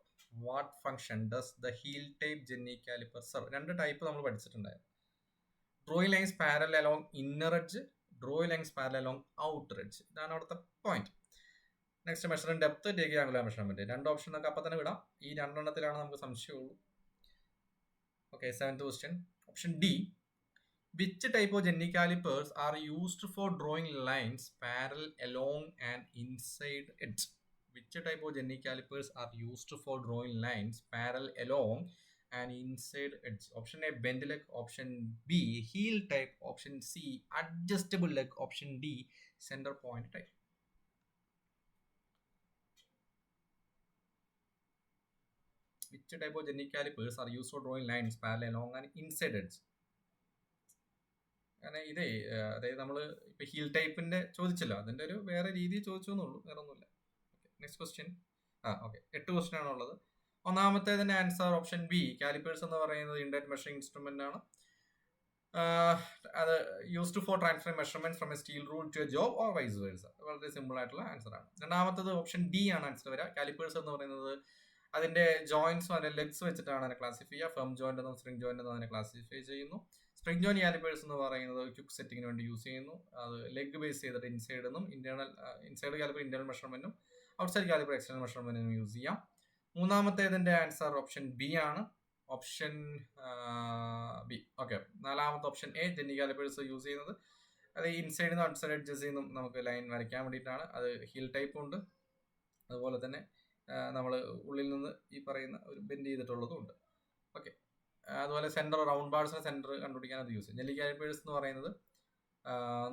What function does the heel type Jenny caliper serve? രണ്ട് type നമ്മൾ പഠിച്ചിട്ടുണ്ടായിരുന്നു. Drawing lines parallel along inner edge, drawing lines parallel along outer edge. ഇതാണ് അവിടുത്തെ point. Next measuring depth, taking angular measurement. രണ്ട് option നമുക്ക് അപ്പം തന്നെ വിടാം. ഈ രണ്ടെണ്ണത്തിലാണ് നമുക്ക് സംശയമുള്ളൂ. Okay, 7th question, option D, which type of Jenny calipers are used for drawing lines parallel along an inside edge? Which type of Jenny calipers are used for drawing lines parallel along an inside edge? Option A, bend leg. Option B, heel type. Option C, adjustable leg. Option D, center point type. Which type of Jenny calipers are used for drawing lines parallel along an inside edge? കാരണം ഇതേ അതായത് നമ്മൾ ഇപ്പൊ heal ടൈപ്പിന്റെ ചോദിച്ചല്ലോ, അതിന്റെ ഒരു വേറെ രീതി ചോദിച്ചു എന്നുള്ളൂ, വേറെ ഒന്നുമില്ല. Next question. ഓക്കെ, 8 ക്വസ്റ്റ്യൻ ആണ് ഉള്ളത്. ഒന്നാമത്തേതിന്റെ ആൻസർ ഓപ്ഷൻ ബി. കാലിപ്പേഴ്സ് എന്ന് പറയുന്നത് ഇൻഡയറക്റ്റ് മെഷറിംഗ് ഇൻസ്ട്രുമെന്റ് ആണ്. അത് used for transfer measurement from a steel rule to a job or vice versa. വളരെ സിമ്പിൾ ആയിട്ടുള്ള ആൻസർ ആണ്. രണ്ടാമത്തത് ഓപ്ഷൻ ഡി ആണ് ആൻസർ വരിക. കാലിപ്പേഴ്സ് എന്ന് പറയുന്നത് അതിന്റെ ജോയിന്റ്സും അതിന്റെ ലെഗ്സ് വെച്ചിട്ടാണ് അതിനെ ക്ലാസിഫൈ ചെയ്യുക. ഫേം ജോയിന്റ് എന്നും സ്പ്രിംഗ് ജോയിന്റ് എന്നും അതിനെ ക്ലാസിഫൈ ചെയ്യുന്നു. സ്പ്രിംഗ് ജോയിന്റ് കാലിപ്പേഴ്സ് എന്ന് പറയുന്നത് ക്വിക്ക് സെറ്റിങ്ങിന് വേണ്ടി യൂസ് ചെയ്യുന്നു. അത് ലെഗ് ബേസ് ചെയ്തിട്ട് ഇൻസൈഡ് എന്നും ഇൻസൈഡ് കാലിപ്പർ ഇന്റേണൽ മെഷർമെന്റും ഔട്ട്സൈഡ് കാലിപ്പർ എക്സ്റ്റേണൽ മെഷർമെന്റിനും യൂസ് ചെയ്യാം. മൂന്നാമത്തേതിന്റെ ആൻസർ ഓപ്ഷൻ ബി ആണ്. Option B. ഓക്കെ, നാലാമത്തെ option A. Jenny calipers use ചെയ്യുന്നത് അത് ഇൻസൈഡിൽ നിന്നും ഔട്ട്സൈഡ് എഡ്ജസിൽ നിന്നും നമുക്ക് ലൈൻ വരയ്ക്കാൻ വേണ്ടിയിട്ടാണ്. അത് ഹീൽ ടൈപ്പ് ഉണ്ട്, അതുപോലെ തന്നെ നമ്മൾ ഉള്ളിൽ നിന്ന് ഈ പറയുന്ന ഒരു ബെൻഡ് ചെയ്തിട്ടുള്ളതും ഉണ്ട്. ഓക്കെ, അതുപോലെ സെന്റർ റൗണ്ട് ബാർസിന് സെന്റർ കണ്ടുപിടിക്കാൻ അത് യൂസ് ചെയ്യും. ജെല്ലി കാലിപ്പേഴ്സ് എന്ന് പറയുന്നത്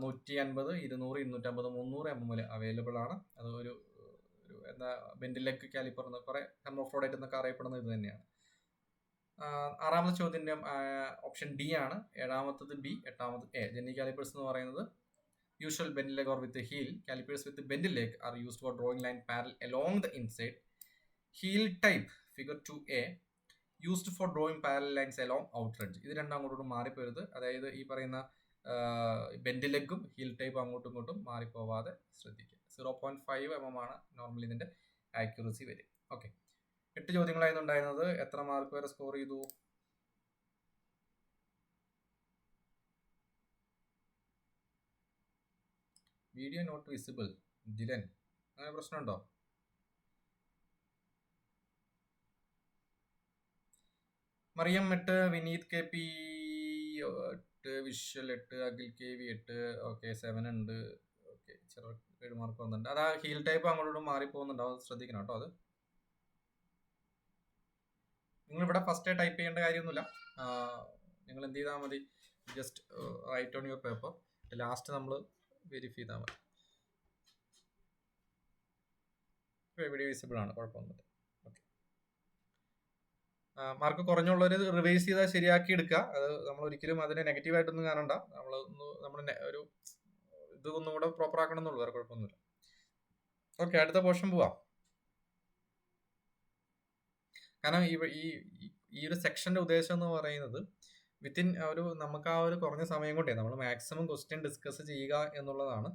150, 200, 250, 300 mm അവൈലബിൾ ആണ്. അത് ഒരു എന്താ ബെൻഡിലെഗ് കാലിപ്പർ എന്ന് കുറെ ഹെർമോഫ്രോഡൈറ്റ് എന്നൊക്കെ അറിയപ്പെടുന്നത് ഇത് തന്നെയാണ്. ആറാമത്തെ ചോദ്യം ഓപ്ഷൻ ഡി ആണ്. ഏഴാമത്തത് ബി, എട്ടാമത് എ. ജെന്നി കാലിപ്പേഴ്സ് എന്ന് പറയുന്നത് usual bend leg or with heel. Calipers with bend leg are used for drawing line parallel along the inside. Heel type figure 2A used for drawing parallel lines along outer edge. ഇത് രണ്ടും അങ്ങോട്ടും മാറിപ്പോരുത്. അതായത് ഈ പറയുന്ന bend ലെഗും heal type അങ്ങോട്ടും ഇങ്ങോട്ടും മാറിപ്പോവാതെ ശ്രദ്ധിക്കുക. 0.5 mm ആണ് നോർമലി ഇതിന്റെ ആക്യുറസി വരും. ഓക്കെ, 8 ചോദ്യങ്ങളായിരുന്നു ഉണ്ടായിരുന്നത്. എത്ര മാർക്ക് വരെ സ്കോർ ചെയ്തു? Video not visible. ജിലൻ, അങ്ങനെ പ്രശ്നമുണ്ടോ? മറിയം 8, വിനീത് KP 8, വിഷ്വൽ 8, അഖിൽ KV 8. ഓക്കെ, 7 ഉണ്ട്. ഓക്കെ, 7 മാർക്ക് വന്നിട്ടുണ്ട്. അത് ആ ഹീൽ ടൈപ്പ് അങ്ങോട്ടും മാറിപ്പോകുന്നുണ്ടാവും, ശ്രദ്ധിക്കണം കേട്ടോ. അത് നിങ്ങൾ ഇവിടെ ഫസ്റ്റ് ടൈപ്പ് ചെയ്യേണ്ട കാര്യമൊന്നുമില്ല. നിങ്ങൾ എന്ത് ചെയ്താൽ മതി, just write on your paper. Last നമ്മൾ വെരിഫൈ ചെയ്താൽ മതി. വീഡിയോ വിസിബിൾ ആണ്, കുഴപ്പമൊന്നുമില്ല. ഓക്കെ, മാർക്ക് കുറഞ്ഞുള്ളവർ റിവൈസ് ചെയ്താൽ ശരിയാക്കി എടുക്കുക. അത് നമ്മൾ ഒരിക്കലും അതിനെ നെഗറ്റീവായിട്ടൊന്നും കാണണ്ട. നമ്മൾ ഒരു ഇതൊന്നും കൂടെ പ്രോപ്പർ ആക്കണം എന്നുള്ളൂ, വേറെ കുഴപ്പമൊന്നുമില്ല. ഓക്കെ, അടുത്ത പോർഷൻ പോവാം. കാരണം ഈ ഒരു സെക്ഷന്റെ ഉദ്ദേശം എന്ന് പറയുന്നത് വിത്തിൻ നമുക്ക് ആ ഒരു കുറഞ്ഞ സമയം കൊണ്ടേ നമ്മൾ മാക്സിമം ക്വസ്റ്റ്യൻ ഡിസ്കസ് ചെയ്യുക എന്നുള്ളതാണ്.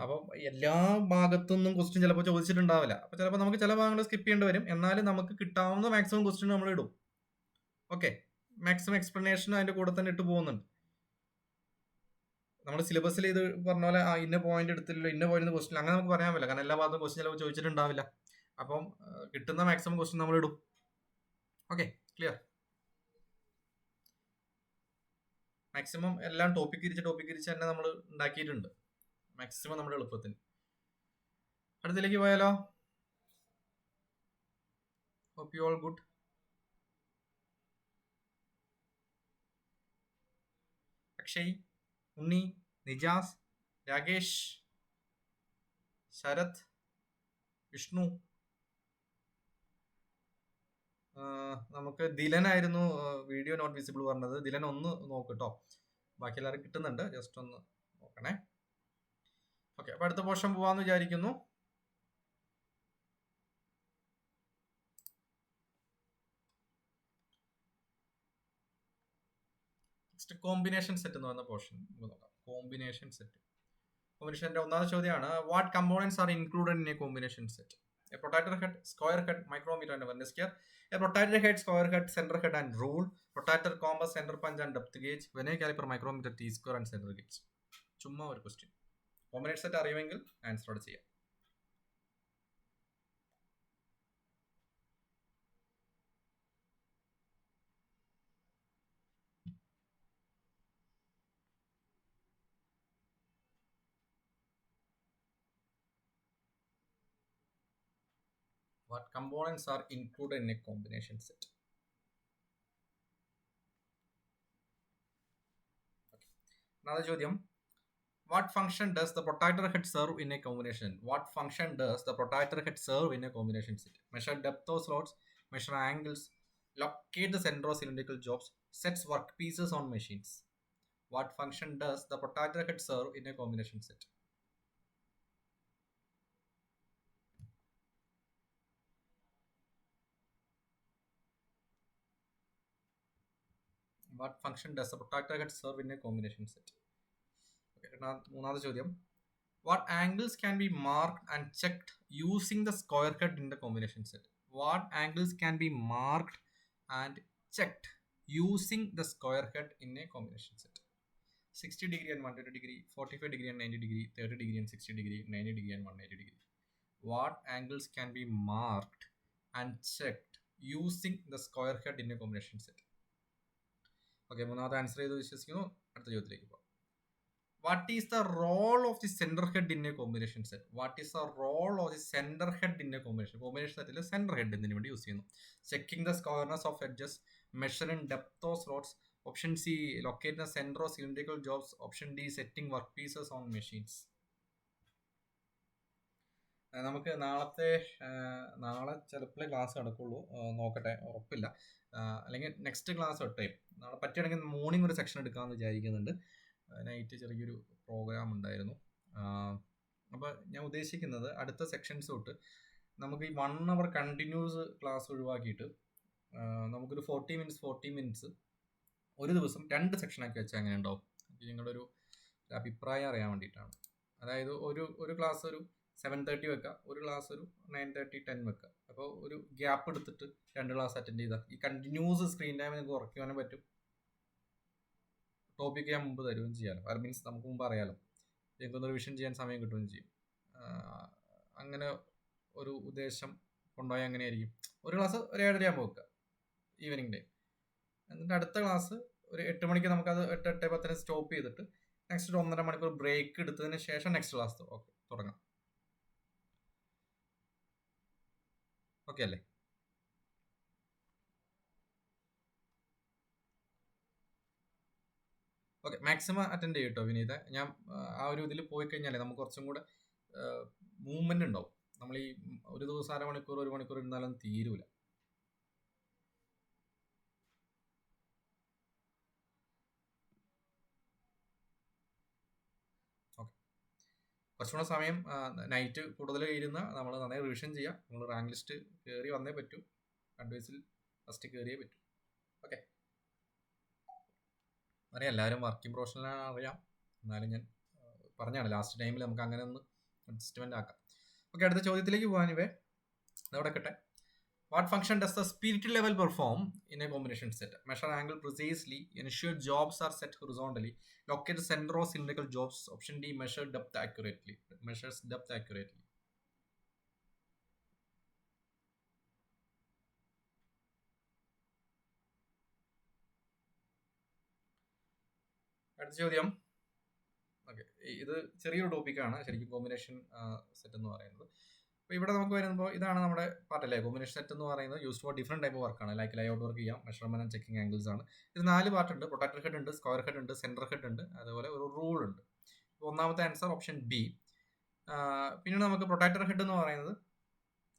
അപ്പം എല്ലാ ഭാഗത്തുനിന്നും ക്വസ്റ്റ്യൻ ചിലപ്പോൾ ചോദിച്ചിട്ടുണ്ടാവില്ല. അപ്പൊ ചിലപ്പോൾ നമുക്ക് ചില ഭാഗങ്ങൾ സ്കിപ്പ് ചെയ്യേണ്ടി വരും. എന്നാലും നമുക്ക് കിട്ടാവുന്ന മാക്സിമം ക്വസ്റ്റ്യൻ നമ്മൾ ഇടും. ഓക്കെ, മാക്സിമം എക്സ്പ്ലനേഷൻ അതിന്റെ കൂടെ തന്നെ ഇട്ട് പോകുന്നുണ്ട്. നമ്മൾ സിലബസിൽ ഇത് പറഞ്ഞ പോലെ ഇന്ന പോയിന്റ് എടുത്തില്ലല്ലോ, ഇന്ന പോയിന്റ് ക്വസ്റ്റ്യൻ അങ്ങനെ നമുക്ക് പറയാൻ പറ്റില്ല. കാരണം എല്ലാ ഭാഗത്തും ക്വസ്റ്റ്യൻ ചിലപ്പോൾ ചോദിച്ചിട്ടുണ്ടാവില്ല. അപ്പം കിട്ടുന്ന മാക്സിമം ക്വസ്റ്റ്യൻ നമ്മൾ ഇടും. Okay, clear? മാക്സിമം എല്ലാം ടോപ്പിക് തിരിച്ച് തന്നെ നമ്മൾ ഉണ്ടാക്കിയിട്ടുണ്ട്, മാക്സിമം നമ്മുടെ എളുപ്പത്തിന്. അടുത്തിലേക്ക് പോയാലോ? Hope you all good. Akshay, Unni, Nijas, Rakesh, Sharath, Vishnu. നമുക്ക് ദിലനായിരുന്നു വീഡിയോ നോട്ട് വിസിബിൾ പറഞ്ഞത്. ദിലൻ ഒന്ന് നോക്കട്ടോ, ബാക്കി എല്ലാവരും കിട്ടുന്നുണ്ട്, ജസ്റ്റ് ഒന്ന് നോക്കണേ. ഓക്കെ, അപ്പൊ അടുത്ത പോർഷൻ പോവാന്ന് വിചാരിക്കുന്നു. നെക്സ്റ്റ് കോമ്പിനേഷൻ സെറ്റ് എന്ന് പറയുന്ന പോർഷൻ നോക്കാം. Combination set. കോമ്പിനേഷന്റെ ഒന്നാമത്തെ ചോദ്യമാണ്, what components are included in A combination set? A protractor head, square head, micrometer and vernier scale. A protractor head, square head, center head and rule. Protractor, compass, center punch and depth gauge. Vernier caliper, micrometer, T-square and center gauge. ചുമ്മാ ഒരു question. Combination set അറിയുമെങ്കിൽ ആൻസറോട് ചെയ്യാം. What components are included in a combination set? Okay. Another ചോദ്യം, what function does the protractor head serve in a combination? What function does the protractor head serve in a combination set? Measure depth of slots, measure angles, locate the center of cylindrical jobs, sets workpieces on machines. What function does the protractor head serve in a combination set? What function does the protractor head serve in a combination set? Okay, മൂന്നാമത്തെ ചോദ്യം. What angles can be marked and checked using the square head in the combination set? What angles can be marked and checked using the square head in a combination set? 60 degree and 120 degree, 45 degree and 90 degree, 30 degree and 60 degree, 90 degree and 180 degree. What angles can be marked and checked using the square head in a combination set? Okay, മൂന്നാമത്തെ answer ചെയ്ത് വിശ്വസിക്കുന്നു. അടുത്ത ചോദ്യത്തിലേക്ക് പോകാം. What is the role of the center head in a combination set? What is the role of the center head in a combination? Combination set il center head ennu vendi use cheyunu. Checking the squareness of edges, measuring depth of slots. Option C, locate the center of cylindrical jobs. Option D, setting workpieces on machines. നമുക്ക് നാളെ ചിലപ്പോഴേ class നടക്കുള്ളൂ, നോക്കട്ടെ, ഉറപ്പില്ല. അല്ലെങ്കിൽ next class തൊട്ടേ നാളെ പറ്റുകയാണെങ്കിൽ morning ഒരു സെക്ഷൻ എടുക്കാമെന്ന് വിചാരിക്കുന്നുണ്ട്. നൈറ്റ് ചെറിയൊരു പ്രോഗ്രാം ഉണ്ടായിരുന്നു. അപ്പോൾ ഞാൻ ഉദ്ദേശിക്കുന്നത് അടുത്ത സെക്ഷൻസ് തൊട്ട് നമുക്ക് ഈ 1 hour കണ്ടിന്യൂസ് ക്ലാസ് ഒഴിവാക്കിയിട്ട് നമുക്കൊരു 40 മിനിറ്റ്സ് ഒരു ദിവസം 2 സെക്ഷനാക്കി വെച്ചാൽ അങ്ങനെ ഉണ്ടാവും. നിങ്ങളുടെ ഒരു അഭിപ്രായം അറിയാൻ വേണ്ടിയിട്ടാണ്. അതായത് ഒരു ക്ലാസ് ഒരു 7:30 വെക്കുക, ഒരു ക്ലാസ് ഒരു 9:30, 10 വെക്കുക. അപ്പോൾ ഒരു ഗ്യാപ്പ് എടുത്തിട്ട് 2 ക്ലാസ് അറ്റൻഡ് ചെയ്താൽ ഈ കണ്ടിന്യൂസ് സ്ക്രീൻ ടൈം നിങ്ങൾക്ക് കുറയ്ക്കുവാനും പറ്റും. ടോപ്പിക്ക് ഞാൻ മുമ്പ് തരുകയും ചെയ്യാമല്ലോ. അത് മീൻസ് നമുക്ക് മുമ്പ് അറിയാമല്ലോ, എനിക്കൊന്ന് റിവിഷൻ ചെയ്യാൻ സമയം കിട്ടുകയും ചെയ്യും. അങ്ങനെ ഒരു ഉദ്ദേശം കൊണ്ടുപോയാൽ അങ്ങനെയായിരിക്കും. ഒരു ക്ലാസ് ഒരു 7:30 ആകുമ്പോൾ വെക്കുക ഈവനിങ് ടൈം. എന്നിട്ട് അടുത്ത ക്ലാസ് ഒരു 8 മണിക്ക് നമുക്കത് 8:10 സ്റ്റോപ്പ് ചെയ്തിട്ട് നെക്സ്റ്റ് ഒരു 1.5 മണിക്കൂർ ബ്രേക്ക് എടുത്തതിന് ശേഷം നെക്സ്റ്റ് ക്ലാസ് തുടങ്ങാം. ഓക്കെ അല്ലേ? ഓക്കെ, മാക്സിമം അറ്റൻഡ് ചെയ്യും കേട്ടോ വിനീത. ഞാൻ ആ ഒരു ഇതിൽ പോയി കഴിഞ്ഞാലേ നമുക്ക് കുറച്ചും കൂടെ മൂവ്മെന്റ് ഉണ്ടാവും. നമ്മൾ ഈ ഒരു ദിവസം 1/2 മണിക്കൂർ 1 മണിക്കൂർ ഇരുന്നാലും തീരൂല. ഓക്കെ, കുറച്ചുകൂടെ സമയം നൈറ്റ് കൂടുതൽ ഇരുന്ന് നമ്മൾ നന്നായി റിവിഷൻ ചെയ്യാം. നമ്മൾ റാങ്ക് ലിസ്റ്റ് കയറി വന്നേ പറ്റൂ, അഡ്വൈസിൽ ഫസ്റ്റ് കയറിയേ പറ്റൂ. ഓക്കെ, അറിയാം എല്ലാവരും വർക്കിംഗ് പ്രൊഫഷണലാണ്, അറിയാം. എന്നാലും ഞാൻ പറഞ്ഞാണ് ലാസ്റ്റ് ടൈമിൽ നമുക്ക് അങ്ങനെ ഒന്ന് അഡ്ജസ്റ്റ്മെന്റ് ആക്കാം. ഓക്കെ, അടുത്ത ചോദ്യത്തിലേക്ക് പോകാനിവേ അതവിടെ കട്ടെ. What function does the spirit level perform in a combination set? Measure angle precisely, ensure jobs are set horizontally, locate the center of cylindrical jobs. Option D, measure depth accurately. Measures depth accurately. അടുത്ത ചോദ്യം. Okay, ഇത് ചെറിയൊരു ടോപ്പിക്കാണ് ശരിക്കും combination set എന്ന് പറയുന്നത്. അപ്പോൾ ഇവിടെ നമുക്ക് വരുമ്പോൾ ഇതാണ് നമ്മുടെ പാർട്ടല്ലേ. കോമ്പിനേഷൻ സെറ്റ് എന്ന് പറയുന്നത് യൂസ് ഫോർ ഡിഫറെൻറ്റ് ടൈപ്പ് വർക്കാണ്. ലൈക്ക് ലേഔട്ട് വർക്ക് ചെയ്യാം, മെഷർമെന്റ് ആൻഡ് ചെക്കിംഗ് ആംഗിൾസ് ആണ്. ഇത് 4 പാർട്ടുണ്ട്. പ്രൊട്ടക്ടർ ഹെഡ് ഉണ്ട്, സ്ക്വയർ ഹെഡ് ഉണ്ട്, സെൻറ്റർ ഹെഡ് ഉണ്ട്, അതുപോലെ ഒരു റൂൾ ഉണ്ട്. ഒന്നാമത്തെ ആൻസർ ഓപ്ഷൻ ബി. പിന്നീട് നമുക്ക് പ്രൊട്ടക്ടർ ഹെഡ് എന്ന് പറയുന്നത്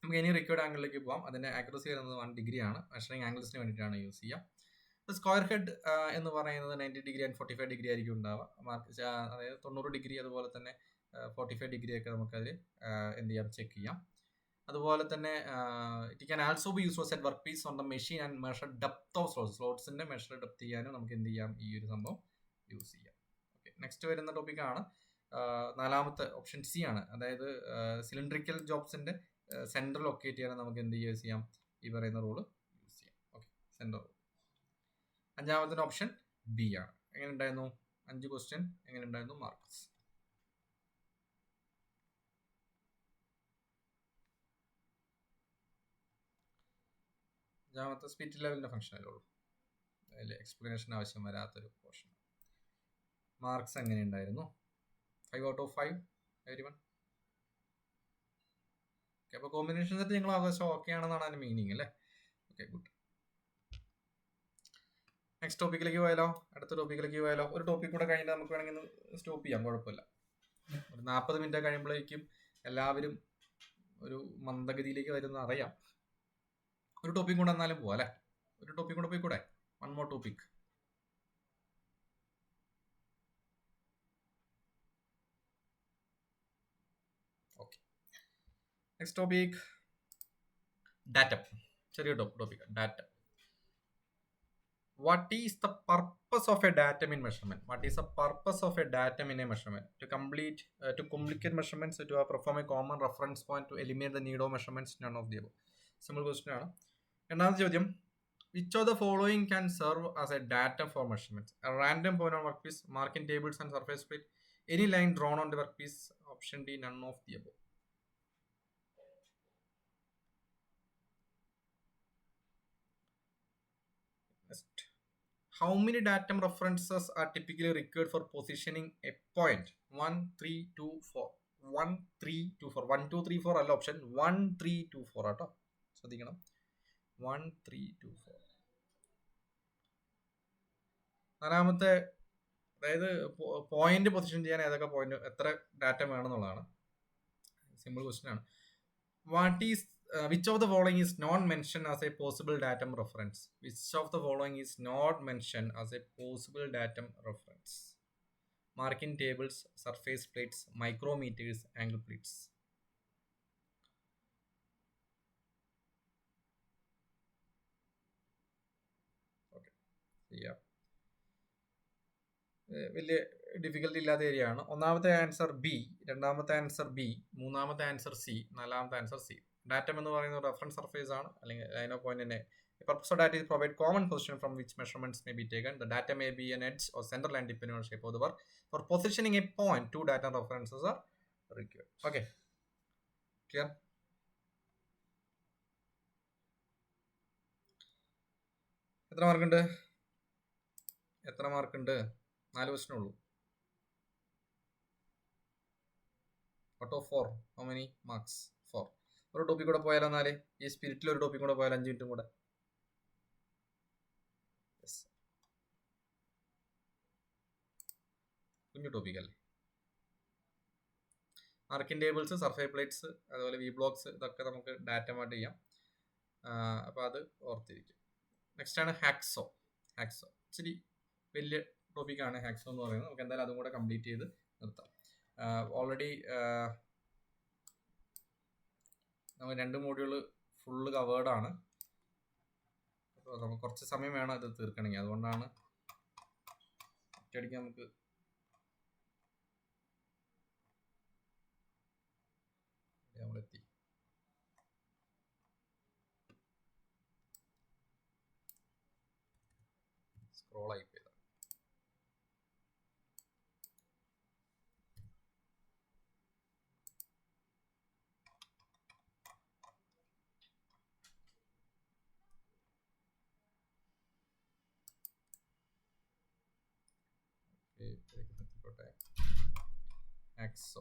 നമുക്ക് എനി റിക്വയർഡ് ആംഗിളിലേക്ക് പോകാം. അതിൻ്റെ ആക്യുറസി വരുന്നത് 1 ഡിഗ്രി ആണ്. മെഷറിംഗ് ആംഗിൾസിന് വേണ്ടിയിട്ടാണ് യൂസ് ചെയ്യുക. സ്ക്വയർ ഹെഡ് എന്ന് പറയുന്നത് 90 ഡിഗ്രി ആൻഡ് 45 ഡിഗ്രി ആയിരിക്കും ഉണ്ടാവുക. അതായത് 90 ഡിഗ്രി അതുപോലെ തന്നെ 45 ഡിഗ്രി ഒക്കെ നമുക്കതിൽ എന്ത് ചെയ്യാം, ചെക്ക് ചെയ്യാം. അതുപോലെ തന്നെ it can also be use for set work piece on the machine and measure depth of സ്ലോട്ട്സിന്റെ മെഷർ ഡെപ്ത് ചെയ്യാനും നമുക്ക് എന്ത് ചെയ്യാം, ഈ ഒരു സംഭവം യൂസ് ചെയ്യാം. ഓക്കെ, നെക്സ്റ്റ് വരുന്ന ടോപ്പിക്കാണ് 4ാമത്തെ ഓപ്ഷൻ സി ആണ്. അതായത് സിലിണ്ടറിക്കൽ ജോബ്സിന്റെ സെന്റർ ലൊക്കേറ്റ് ചെയ്യാൻ നമുക്ക് എന്ത് യൂസ് ചെയ്യാം, ഈ പറയുന്ന റൂള് യൂസ് ചെയ്യാം. Okay, centre rule. 5ാമത്തെ ഓപ്ഷൻ ബി ആണ്. എങ്ങനെ ഉണ്ടായിരുന്നു 5 ക്വസ്റ്റ്യൻ, എങ്ങനെ ഉണ്ടായിരുന്നു മാർക്സ്? അഞ്ചാമത്തെ സ്പിരിറ്റ് ലെവലിന്റെ ഫംഗ്ഷൻ അല്ലേ ഉള്ളൂ, അതിൽ എക്സ്പ്ലനേഷൻ ആവശ്യം വരാത്തൊരു പോർഷൻ. മാർക്സ് എങ്ങനെ ഉണ്ടായിരുന്നു? 5 out of 5 everyone. ഓക്കെ, അപ്പോൾ കോമ്പിനേഷൻ സെറ്റ് നിങ്ങൾ ആവശ്യം ഓക്കെ ആണെന്നാണ് അതിന്റെ മീനിങ് അല്ലേ? Okay, good. നെക്സ്റ്റ് ടോപ്പിക്കിലേക്ക് പോയാലോ? അടുത്ത ടോപ്പിക്കിലേക്ക് പോയാലോ? ഒരു ടോപ്പിക് കൂടെ കഴിഞ്ഞിട്ട് നമുക്ക് വേണമെങ്കിൽ സ്റ്റോപ്പ് ചെയ്യാം, കുഴപ്പമില്ല. ഒരു 40 മിനിറ്റ് കഴിയുമ്പോഴേക്കും എല്ലാവരും ഒരു മന്ദഗതിയിലേക്ക് വരുന്ന അറിയാം. ഒരു ടോപ്പിക് കൂടെ എന്നാലും പോവാ അല്ലേ? ഒരു ടോപ്പിക് കൂടെ പോയിക്കൂടെ? 1 more topic. Next topic data. ചെറിയ topic data. What is the purpose of a datum in measurement? What is the purpose of a datum in a measurement? To complicate measurements, to perform a common reference point, to eliminate the need of measurements, none of the above. Simple question ആണ്. രണ്ടാമത്തെ ചോദ്യം, which of the following can serve as a datum for measurements? A random point on workpiece, marking tables and surface plate, any line drawn on the workpiece. Option D, none of the above. Next. How many datum references are typically required for positioning a point? 1, 3, 2, 4. 1, 3, 2, 4. 1, 2, 3, 4 അല്ല option 1, 3, 2, 4 ആട്ടോ, ശ്രദ്ധിക്കണം. 1, 3, 2, 4. നാലാമത്തെ, അതായത് point position ചെയ്യാൻ ഏതൊക്കെ point, എത്ര data വേണമെന്നുള്ളതാണ്. Simple question ആണ്. Which of the following is not mentioned as a possible datum reference? Which of the following is not mentioned as a possible datum reference? Marking tables, surface plates, micrometers, angle plates. Okay. Yeah. വലിയ difficulty ഇല്ലാത്ത area ആണ്. ഒന്നാമത്തെ answer B, രണ്ടാമത്തെ answer B, മൂന്നാമത്തെ answer C, നാലാമത്തെ answer C. Datum എന്ന് പറയുന്നത് reference surface ആണ്, അല്ലെങ്കിൽ ലൈൻ ഓഫ് പോയിന്റ് തന്നെ. The purpose of data is to provide common position from which measurements may be taken. The data may be an edge or center line depending on the shape of the work. For positioning a point, 2 data references are required. Okay. Clear? എത്ര മാർക്കുണ്ട്? 4 question ഉള്ളൂ. Out of 4 how many marks? 4. ഒരു topic കൂടെ പോയാലോ? 4. ഈ സ്പിരിറ്റിൽ ഒരു topic കൂടെ പോയാൽ 5 മിനിറ്റും കൂടെ. കുഞ്ഞു ടോപ്പിക് അല്ലേ. മാർക്കിംഗ് ടേബിൾസ്, സർഫേസ് പ്ലേറ്റ്സ്, അതുപോലെ വി ബ്ലോക്സ്, ഇതൊക്കെ നമുക്ക് ഡാറ്റമായിട്ട് ചെയ്യാം. അപ്പോൾ അത് ഓർത്തിരിക്കും. നെക്സ്റ്റ് ആണ് ഹാക്സോ. ഇച്ചിരി വലിയ ടോപ്പിക്കാണ് ഹാക്സോ എന്ന് പറയുന്നത്. നമുക്ക് എന്തായാലും അതും കൂടെ കംപ്ലീറ്റ് ചെയ്ത് നിർത്താം. ഓൾറെഡി നമ്മൾ 2 മോഡ്യൂൾ ഫുള്ള് കവേർഡാണ്. അപ്പോൾ നമുക്ക് കുറച്ച് സമയം വേണം ഇത് തീർക്കണമെങ്കിൽ. അതുകൊണ്ടാണ് ഒറ്റയടിക്ക് നമുക്ക് നമ്മളെത്തി. സ്ക്രോളായി പോയത്. Axo.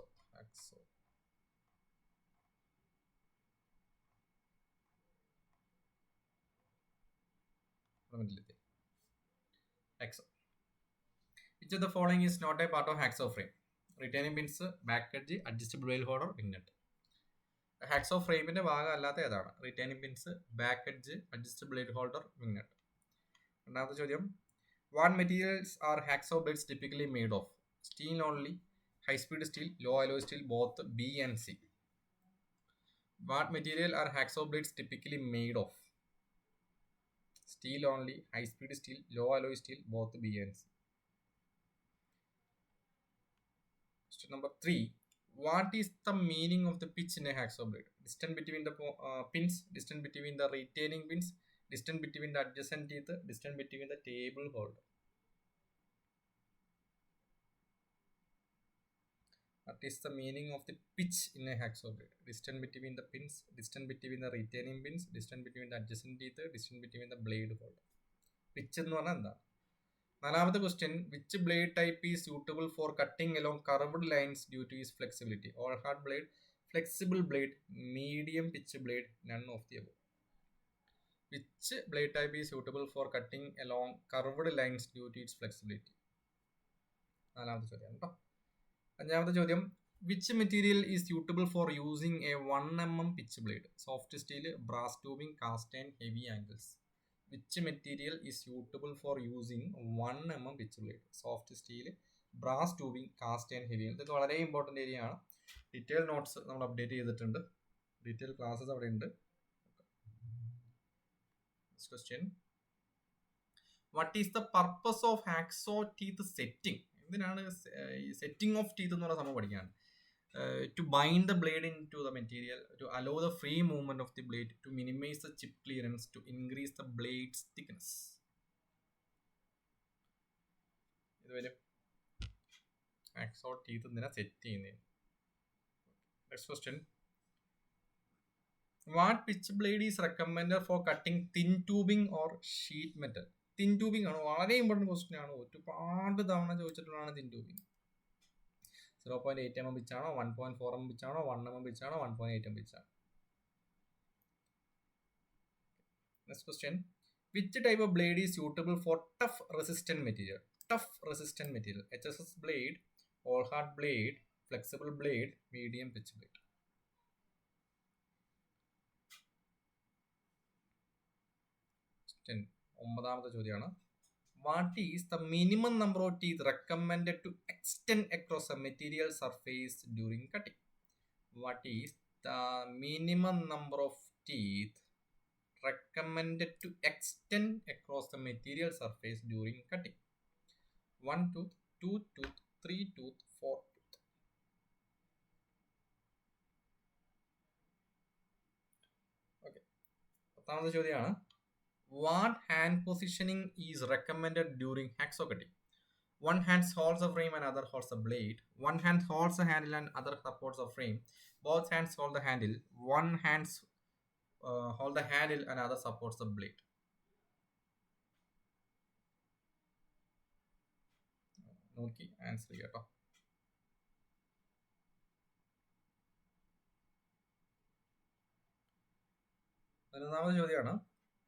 Which of the following is not a part of hacksaw frame? Retaining pins, back edge, adjustable rail holder, wingnet. Hacksaw ഫ്രെയിമിന്റെ ഭാഗം അല്ലാത്ത ഏതാണ്? Retaining pins, back edge, adjustable blade holder, wingnut. രണ്ടാമത്തെ ചോദ്യം, what materials are hacksaw blades typically made of? Steel only, high speed steel, low alloy steel, both B and C. What material are hacksaw blades typically made of? Steel only, high speed steel, low alloy steel, both B and C. Question number 3. What is the meaning of the pitch in a hacksaw blade? Distance between the pins, distance between the retaining pins, distance between the adjacent teeth, distance between the table holder. What is the meaning of the pitch in a hacksaw blade? Distance between the pins, distance between the retaining pins, distance between the adjacent teeth, distance between the blade holder. Pitch എന്ന് പറഞ്ഞാൽ എന്താ? നാലാമത്തെ question, which blade type is suitable for cutting along curved lines due to is flexibility? All hard blade, flexible blade, medium pitch blade, none of the above. Which blade type is suitable for cutting along curved lines due to its flexibility? നാലാമത്തെ ചോദ്യം കേട്ടോ. അഞ്ചാമത്തെ ചോദ്യം, which material is suitable for using a 1 mm pitch blade? Soft steel, brass tubing, cast and heavy angles. Which material is suitable for using 1 mm pitch blade? Soft steel, brass tubing, cast and heavy. ഇതൊക്കെ വളരെ important area ആണ്. Detail notes നമ്മൾ update ചെയ്തിട്ടുണ്ട്. Detail classes അവിടെ ഉണ്ട്. Next question, what is the purpose of hacksaw teeth setting? എന്തിനാണ് setting of teeth എന്ന് പറയുന്ന സംഭവം പഠിക്കാൻ? To bind the blade into the material, to allow the free movement of the blade, to minimize the chip clearance, to increase the blade's thickness. ഇതുവരെ hacksaw teeth എന്തിനാ set ചെയ്യുന്നത്? Next question, what pitch blade is recommended for cutting thin tubing or sheet metal? Thin tubing ആണ്, വളരെ important question ആണ്, ഒരുപാട് തവണ ചോദിച്ചിട്ടുള്ളതാണ് thin tubing. 0.8 mm പിച്ചാണോ, 1.4 mm പിച്ചാണോ, 1 mm പിച്ചാണോ, 1.8 mm പിച്ചാണോ? Next question, which type of blade is suitable for tough resistant material? Tough resistant material, HSS blade, all hard blade, flexible blade, medium pitch blade. ഒമ്പതാമത്തെ ചോദ്യമാണ്, what is the minimum number of teeth recommended to extend across a material surface during cutting? What is the minimum number of teeth recommended to extend across the material surface during cutting? 1 tooth, 2 tooth, 3 tooth, 4 tooth. Okay. പത്താമത്തെ ചോദ്യമാണ്, what hand positioning is recommended during hacksaw cutting? One hand holds the frame and other holds the blade. One hand holds the handle and other supports the frame. Both hands hold the handle. One hand hold the handle and other supports the blade. നോക്കി answer കേട്ടോ. പതിനൊന്നാമത്തെ ചോദ്യമാണ്,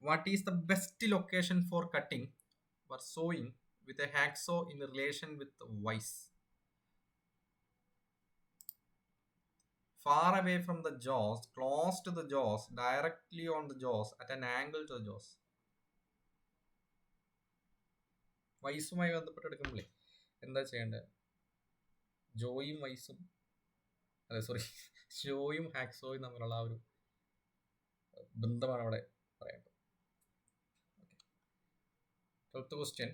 what is the best location for cutting or sewing with a hacksaw in relation with the vise? Far away from the jaws, close to the jaws, directly on the jaws, at an angle to the jaws. വൈസുമായി ബന്ധപ്പെട്ട് എടുക്കുമ്പോഴേ എന്താ ചെയ്യേണ്ടത്? ജോയും വൈസും, അതെ sorry, ഷോയും ഹാക്സോയും തമ്മിലുള്ള ആ ഒരു ബന്ധമാണ് അവിടെ പറയേണ്ടത്. 12th question,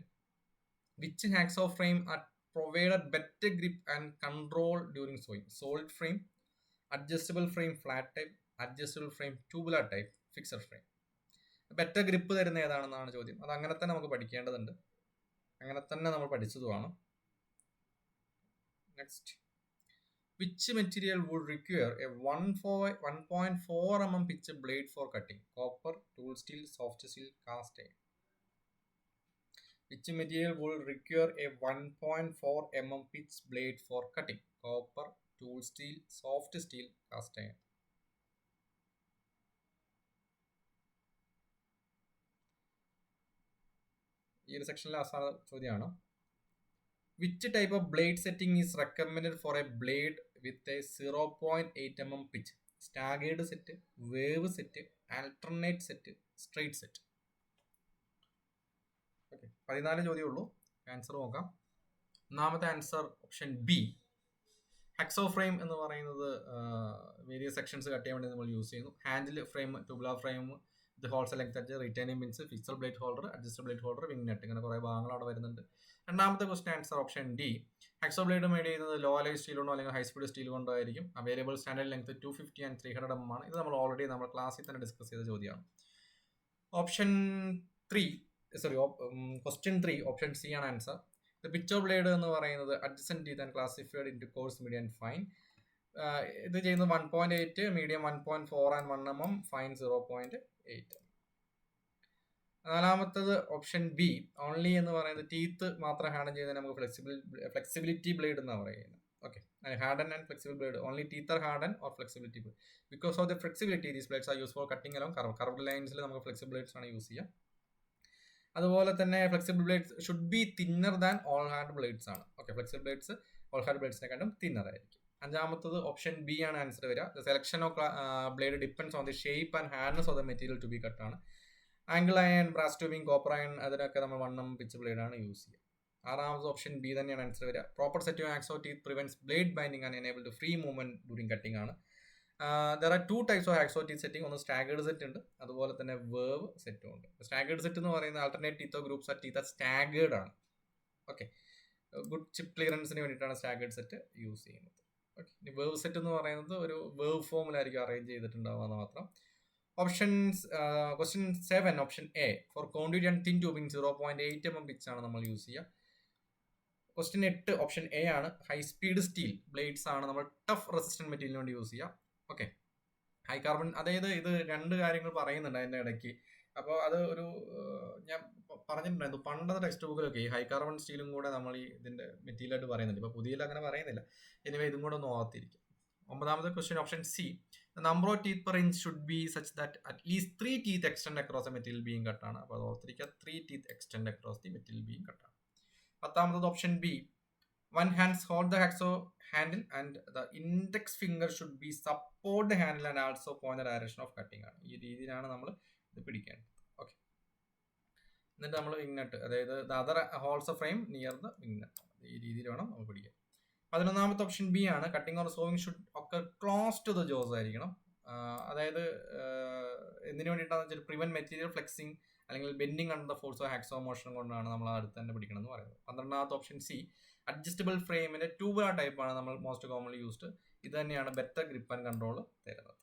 which hacksaw frame are provided better grip and control during sewing? Solid frame, adjustable frame flat type, adjustable frame tubular type, fixed frame. Better grip തരുന്ന ഏതാണെന്നാണ് ചോദ്യം. അത് അങ്ങനെ തന്നെ നമുക്ക് പഠിക്കേണ്ടതുണ്ട്, അങ്ങനെ തന്നെ നമ്മൾ പഠിച്ചതുമാണ്. Next, which material would require a 1.4 mm pitch blade for cutting? Copper, tool steel, soft steel, cast iron. Which material will require a 1.4 mm pitch blade for cutting? Copper, tool steel, soft steel, cast iron. ഈ ഒരു സെക്ഷനിലെ അവസാന ചോദ്യമാണ്, which type of blade setting is recommended for a blade with a 0.8 mm pitch? Staggered set, wave set, alternate set, straight set. Okay, 14 ചോദ്യമേ ഉള്ളൂ. Answer നോക്കാം. ഒന്നാമത്തെ answer option B. Hacksaw frame എന്ന് പറയുന്നത് various sections cut ചെയ്യാൻ വേണ്ടി നമ്മൾ use ചെയ്യുന്നു. Handle frame, tubular frame, ഇത് holes length at, returning pins, fixed blade holder, adjustable blade holder, wing nut, ഇങ്ങനെ കുറേ ഭാഗങ്ങൾ അവിടെ വരുന്നുണ്ട്. രണ്ടാമത്തെ question answer option D. Hacksaw blade made ചെയ്യുന്നത് ലോ അലോയ് സ്റ്റീൽ കൊണ്ടോ അല്ലെങ്കിൽ ഹൈ സ്പീഡ് സ്റ്റീൽ കൊണ്ടോ ആയിരിക്കും. Available standard length 250 and 300 mm ആണ്. ഇത് നമ്മൾ ഓൾറെഡി നമ്മൾ ക്ലാസ്സിൽ തന്നെ ഡിസ്കസ് ചെയ്ത ചോദ്യമാണ്. Option 3, sorry, question 3 option C ആണ് ആൻസർ. പിച്ചോ ബ്ലേഡ് എന്ന് പറയുന്നത് adjacent teeth and classified in two course, medium and fine. ഇത് ചെയ്യുന്നത് 1.8, മീഡിയം 1.4 and 1 mm, ഫൈൻ 0.8. നാലാമത്തത് ഓപ്ഷൻ ബി. ഓൺലി എന്ന് പറയുന്നത് ടീത്ത് മാത്രം ഹാൻഡിൽ ചെയ്യുന്നതിന് നമുക്ക് ഫ്ലെക്സിബിലിറ്റി ബ്ലേഡ് എന്നാണ് പറയുന്നത്. Okay, hardened and flexible blade. Only teeth are hardened or flexibility blade. Because of the flexibility, these blades are used for cutting along curved lines. നമുക്ക് flexible blades ആണ് use ചെയ്യുക. അതുപോലെ തന്നെ flexible blades should be thinner than all hard blades ആണ്. Okay, flexible blades all hard ബ്ലേഡ്സിനെക്കാളും thinner ആയിരിക്കും. അഞ്ചാമത്തത് option B ആണ് ആൻസർ വരിക. The selection of blade depends on the shape and hardness of the material to be cut ആണ്. Angle iron, brass tubing, copper iron, അതിനൊക്കെ നമ്മൾ 1 mm pitch blade ആണ് use ചെയ്യുക. ആറാമത് ഓപ്ഷൻ ബി തന്നെയാണ് answer വരിക. Proper set of hacksaw teeth prevents blade binding and enable to free movement during cutting ആണ്. There are 2 types of hacksaw teeth setting. ഒന്ന് staggered set ഉണ്ട്, അതുപോലെ തന്നെ വേവ് സെറ്റും ഉണ്ട്. സ്റ്റാഗേർഡ് സെറ്റ് എന്ന് പറയുന്ന ആൾട്ടർനേറ്റ് ടീത്തോ ഗ്രൂപ്പ്സ് ആർ ടീത്ത് സ്റ്റാഗേർഡ് ആണ്. ഓക്കെ, ഗുഡ് ചിപ്പ് ക്ലിയറൻസിന് വേണ്ടിയിട്ടാണ് സ്റ്റാഗേർഡ് സെറ്റ് യൂസ് ചെയ്യുന്നത്. ഓക്കെ, ഇനി വേവ് സെറ്റ് എന്ന് പറയുന്നത് ഒരു വേവ് ഫോമിലായിരിക്കും അറേഞ്ച് ചെയ്തിട്ടുണ്ടാവുക മാത്രം. Options question 7 option A for conduit and thin tubing 0.8 mm pitch ആണ് നമ്മൾ യൂസ് ചെയ്യുക. ക്വസ്റ്റ്യൻ 8 ഓപ്ഷൻ എ ആണ്. ഹൈ സ്പീഡ് സ്റ്റീൽ ബ്ലേഡ്സ് ആണ് നമ്മൾ ടഫ് റെസിസ്റ്റന്റ് മെറ്റീരിയലിന് വേണ്ടി യൂസ് ചെയ്യുക. ഓക്കെ, ഹൈ കാർബൺ, അതായത് ഇത് രണ്ട് കാര്യങ്ങൾ പറയുന്നുണ്ട് അതിൻ്റെ ഇടയ്ക്ക്. അപ്പോൾ അത് ഒരു ഞാൻ പറഞ്ഞിട്ടുണ്ടായിരുന്നു പണ്ടത്തെ ടെക്സ്റ്റ് ബുക്കിലൊക്കെ ഈ ഹൈ കാർബൺ സ്റ്റീലും കൂടെ നമ്മൾ ഈ ഇതിൻ്റെ മെറ്റീരിയലായിട്ട് പറയുന്നുണ്ട്. ഇപ്പോൾ പുതിയതിൽ അങ്ങനെ പറയുന്നില്ല. എനിവേ ഇതും കൂടെ ഒന്ന് ഓർത്തിരിക്കും. 9ാമത്തെ question option C number of teeth per inch should be such that at least 3 teeth extend across a material being cut ആണ്. അപ്പോൾ അത് ഓർത്തിരിക്കുക, 3 teeth extend across the material being cut ആണ്. 10ാമത്തത് option B one hands hold the hacksaw handle and the index finger should be support the handle and also point the direction of cutting ആണ്. ഈ രീതിയിലാണ് നമ്മൾ ഇത് പിടിക്കേണ്ടത്. Okay, എന്നിട്ട് നമ്മൾ wingnut, അതായത് the other holds of frame near the wingnut, ഈ രീതിയിൽ വേണം നമ്മൾ പിടിക്കാൻ. 11ാമത്തെ ഓപ്ഷൻ ബി ആണ് കട്ടിംഗ് ഓർ സോവിങ് ഷുഡ് ഒക്കെ ക്ലോസ് ടു ദ ജോസ് ആയിരിക്കണം. അതായത് എന്തിനു വേണ്ടിയിട്ടാണെന്ന് വെച്ചാൽ പ്രിവെന്റ് മെറ്റീരിയൽ ഫ്ലെക്സിങ് അല്ലെങ്കിൽ bending under the force of hacksaw motion കൊണ്ടാണ് നമ്മൾ അടുത്ത് തന്നെ പിടിക്കണം എന്ന് പറയുന്നത്. 12ാമത്തെ ഓപ്ഷൻ സി അഡ്ജസ്റ്റബിൾ ഫ്രെയിമിന്റെ ട്യൂബുലാർ ടൈപ്പാണ് നമ്മൾ മോസ്റ്റ് കോമൺലി യൂസ്ഡ്. ഇത് തന്നെയാണ് ബെറ്റർ ഗ്രിപ്പ് ആൻഡ് കൺട്രോൾ തരുന്നത്.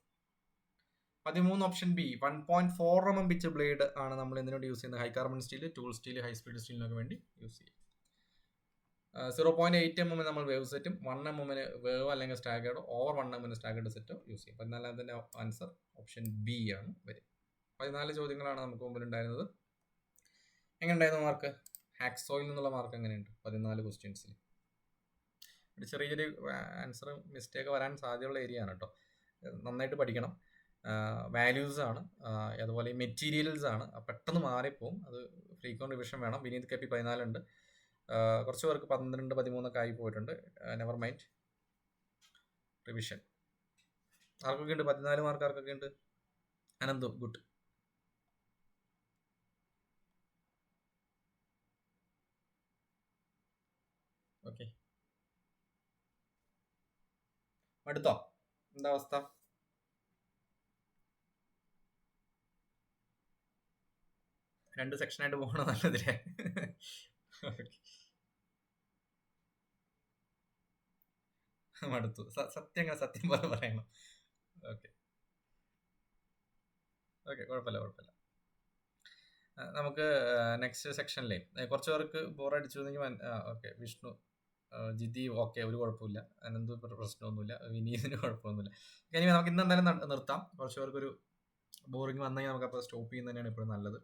13 option B 1.4 mm pitch blade ആണ് നമ്മൾ എന്തിനോട് യൂസ് ചെയ്യുന്നത്? High carbon steel, tool steel, high speed സ്റ്റീലിനൊക്കെ വേണ്ടി യൂസ് ചെയ്യും. 0.8 mm നമ്മൾ വേവ് സെറ്റും 1 mm വേവ് അല്ലെങ്കിൽ സ്റ്റാഗേർഡോ ഓവർ 1 mm സ്റ്റാഗേർഡ് സെറ്റോ യൂസ് ചെയ്യും. 14ാമത്തെ ആൻസർ ഓപ്ഷൻ ബി ആണ് വരും. 14 ചോദ്യങ്ങളാണ് നമുക്ക് മുമ്പിൽ ഉണ്ടായിരുന്നത്. എങ്ങനെ ഉണ്ടായിരുന്നു മാർക്ക്? ഹാക്സോയിൽ നിന്നുള്ള മാർക്ക് എങ്ങനെയുണ്ട് 14 ക്വസ്റ്റ്യൻസിൽ? ഒരു ചെറിയൊരു ആൻസർ മിസ്റ്റേക്ക് വരാൻ സാധ്യതയുള്ള ഏരിയ ആണ് കേട്ടോ. നന്നായിട്ട് പഠിക്കണം. വാല്യൂസ് ആണ്, അതുപോലെ മെറ്റീരിയൽസ് ആണ്, പെട്ടെന്ന് മാറിപ്പോവും. അത് ഫ്രീക്വന്റ് റിവിഷൻ വേണം. വിനീത് കെ പി 14 ഉണ്ട്, കുറച്ച് പേർക്ക് 12, 13 ഒക്കെ ആയി പോയിട്ടുണ്ട്. Never mind, revision. ആർക്കൊക്കെ ഉണ്ട് 14 മാർക്ക്? ആർക്കൊക്കെ ഉണ്ട്? അനന്തു, ഗുഡ്. ഓക്കെ, അടുത്തോ എന്താ അവസ്ഥ? രണ്ട് സെക്ഷനായിട്ട് പോകണ നല്ലതില്ലേ? മടുത്തു. സത്യം പോലെ പറയണം. ഓക്കെ ഓക്കെ, കുഴപ്പമില്ല. നമുക്ക് നെക്സ്റ്റ് സെക്ഷനിലേ കുറച്ച് പേർക്ക് ബോറടിച്ചു. ഓക്കെ, വിഷ്ണു, ജിതി ഓക്കെ, ഒരു കുഴപ്പമില്ല. അനന്ത് പ്രശ്നമൊന്നുമില്ല. വിനീതിന് കുഴപ്പമൊന്നുമില്ല. ഇനി നമുക്ക് ഇന്ന് എന്തായാലും നിർത്താം. കുറച്ച് പേർക്കൊരു ബോറിങ് വന്നെങ്കിൽ നമുക്ക് അപ്പോൾ സ്റ്റോപ്പ് ചെയ്യുന്നത് തന്നെയാണ് ഇപ്പോഴും നല്ലത്.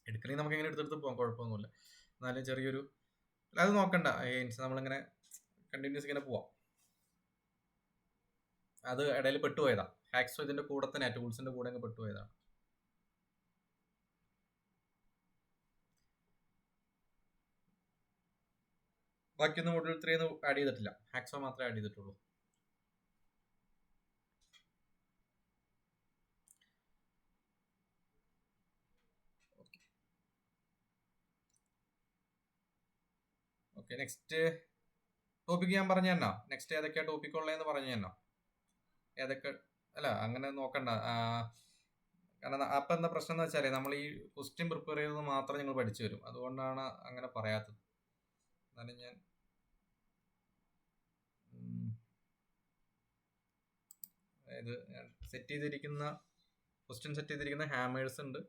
എടുക്കണമെങ്കിൽ നമുക്ക് എങ്ങനെ എടുത്തെടുത്ത് പോകാം, കുഴപ്പമൊന്നുമില്ല. എന്നാലും ചെറിയൊരു അത് നോക്കണ്ട, നമ്മളിങ്ങനെ കണ്ടിന്യൂസ് ഇങ്ങനെ പോവാം. അത് ഇടയിൽ പെട്ടുപോയതാ. ഹാക്സോ ഇതിന്റെ കൂടെ തന്നെ ടൂൾസിന്റെ കൂടെ അങ്ങ് പെട്ടുപോയതാണ്. ബാക്കിയൊന്നും മൊഡ്യൂൾ 3 ഒന്നും ആഡ് ചെയ്തിട്ടില്ല. ഹാക്സോ മാത്രമേ ആഡ് ചെയ്തിട്ടുള്ളൂ. ഓക്കെ, നെക്സ്റ്റ് ടോപ്പിക് ഞാൻ പറഞ്ഞു തന്നോ? നെക്സ്റ്റ് ഏതൊക്കെയാ ടോപ്പിക് ഉള്ളതെന്ന് പറഞ്ഞു തന്നോ? ഏതൊക്കെ? അല്ല, അങ്ങനെ നോക്കണ്ട. കാരണം അപ്പം എന്താ പ്രശ്നം എന്ന് വെച്ചാൽ നമ്മൾ ഈ ക്വസ്റ്റ്യൻ പ്രിപ്പയർ ചെയ്തത് മാത്രം നിങ്ങൾ പഠിച്ചു വരും. അതുകൊണ്ടാണ് അങ്ങനെ പറയാത്തത്. എന്നാലും ഞാൻ അതായത് സെറ്റ് ചെയ്തിരിക്കുന്ന ഹാമേഴ്സ് ഉണ്ട്,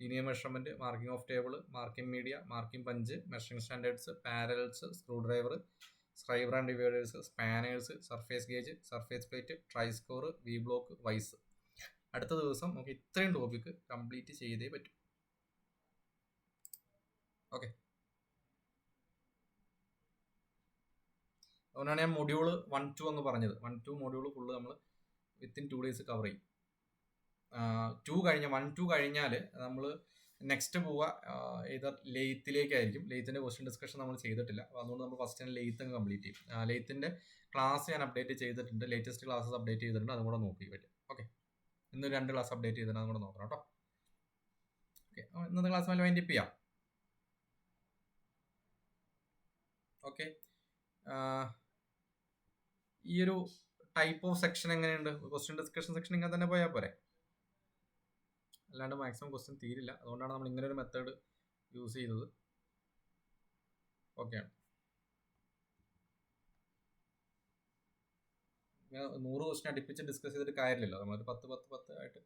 linear measurement, marking off table, marking media, marking punch, measuring standards, parallels, screwdriver, scriber and dividers, spanners, surface gauge, surface plate, try square, V block, vice. അടുത്ത ദിവസം നമുക്ക് ഇത്രയും ടോപ്പിക്ക് കംപ്ലീറ്റ് ചെയ്തേ പറ്റും. Okay, അതുകൊണ്ടാണ് ഞാൻ module 1-2 എന്ന് പറഞ്ഞത്. 1-2 മൊഡ്യൂൾ ഫുള്ള് നമ്മൾ വിത്തിൻ 2 days കവർ ചെയ്യും. 1-2 കഴിഞ്ഞാൽ നമ്മൾ നെക്സ്റ്റ് പോവുക ഏതർ ലെയ്ത്തിലേക്കായിരിക്കും. ലെയ്ത്തിന്റെ ക്വസ്റ്റ്യൻ ഡിസ്കഷൻ നമ്മൾ ചെയ്തിട്ടില്ല. അപ്പോൾ അതുകൊണ്ട് നമ്മൾ ഫസ്റ്റ് തന്നെ ലെയ്ത്ത് അങ്ങ് കംപ്ലീറ്റ് ചെയ്യും. ലെയ്ത്തിന്റെ ക്ലാസ് ഞാൻ അപ്ഡേറ്റ് ചെയ്തിട്ടുണ്ട്, ലേറ്റസ്റ്റ് ക്ലാസ്സസ് അപ്ഡേറ്റ് ചെയ്തിട്ടുണ്ട്. അതും കൂടെ നോക്കി പറ്റും. ഓക്കെ, ഇന്ന് 2 ക്ലാസ് അപ്ഡേറ്റ് ചെയ്തിട്ടുണ്ട്, അതും കൂടെ നോക്കണം കേട്ടോ. ഓക്കെ, ഇന്നത്തെ ക്ലാസ് നല്ല വൈൻഡപ്പ് ചെയ്യാം. ഓക്കെ, ഈ ഒരു ടൈപ്പ് ഓഫ് സെക്ഷൻ എങ്ങനെയുണ്ട്? ക്വസ്റ്റ്യൻ ഡിസ്കഷൻ സെക്ഷൻ ഇങ്ങനെ തന്നെ പോയാൽ പോരെ, അല്ലാണ്ട് മാക്സിമം ക്വസ്റ്റ്യൻ തീരില്ല. അതുകൊണ്ടാണ് നമ്മൾ ഇങ്ങനെ ഒരു മെത്തേഡ് യൂസ് ചെയ്തത്. ഓക്കെ, 100 ക്വസ്റ്റ്യൻ അടുപ്പിച്ച് ഡിസ്കസ് ചെയ്തിട്ട് കാര്യമില്ലല്ലോ, നമ്മളൊരു 10 ആയിട്ട്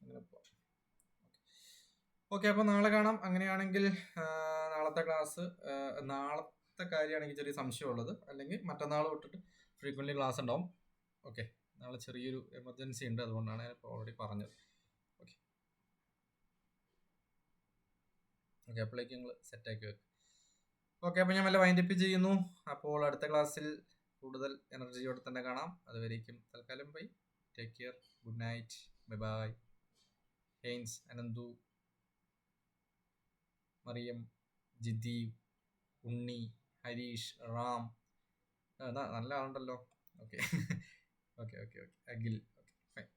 അങ്ങനെ പോകാം. ഓക്കെ, അപ്പോൾ നാളെ കാണാം. അങ്ങനെയാണെങ്കിൽ നാളത്തെ ക്ലാസ്, നാളത്തെ കാര്യമാണെങ്കിൽ ചെറിയ സംശയമുള്ളത്, അല്ലെങ്കിൽ മറ്റന്നാൾ തൊട്ടിട്ട് ഫ്രീക്വൻ്റ്ലി ക്ലാസ് ഉണ്ടാവും. ഓക്കെ, നാളെ ചെറിയൊരു എമർജൻസി ഉണ്ട്, അതുകൊണ്ടാണ് ഞാൻ ഇപ്പോൾ ഓൾറെഡി പറഞ്ഞത്. ഓക്കെ ഓക്കെ, അപ്പോഴേക്ക് ഞങ്ങൾ സെറ്റാക്കി വെക്കും. ഓക്കെ, അപ്പോൾ ഞാൻ വല്ല വൈൻഡപ്പ് ചെയ്യുന്നു. അപ്പോൾ അടുത്ത ക്ലാസ്സിൽ കൂടുതൽ എനർജിയോടെ തന്നെ കാണാം. അതുവരേക്കും തൽക്കാലം bye, take care, good night, bye bye. ഹെയ്ൻസ്, അനന്തു, മറിയം, ജിദീവ്, ഉണ്ണി, ഹരീഷ്, റാം, നല്ല ആളുണ്ടല്ലോ. Okay okay okay okay, Akhil. Okay fine,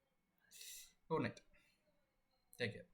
good night, take care.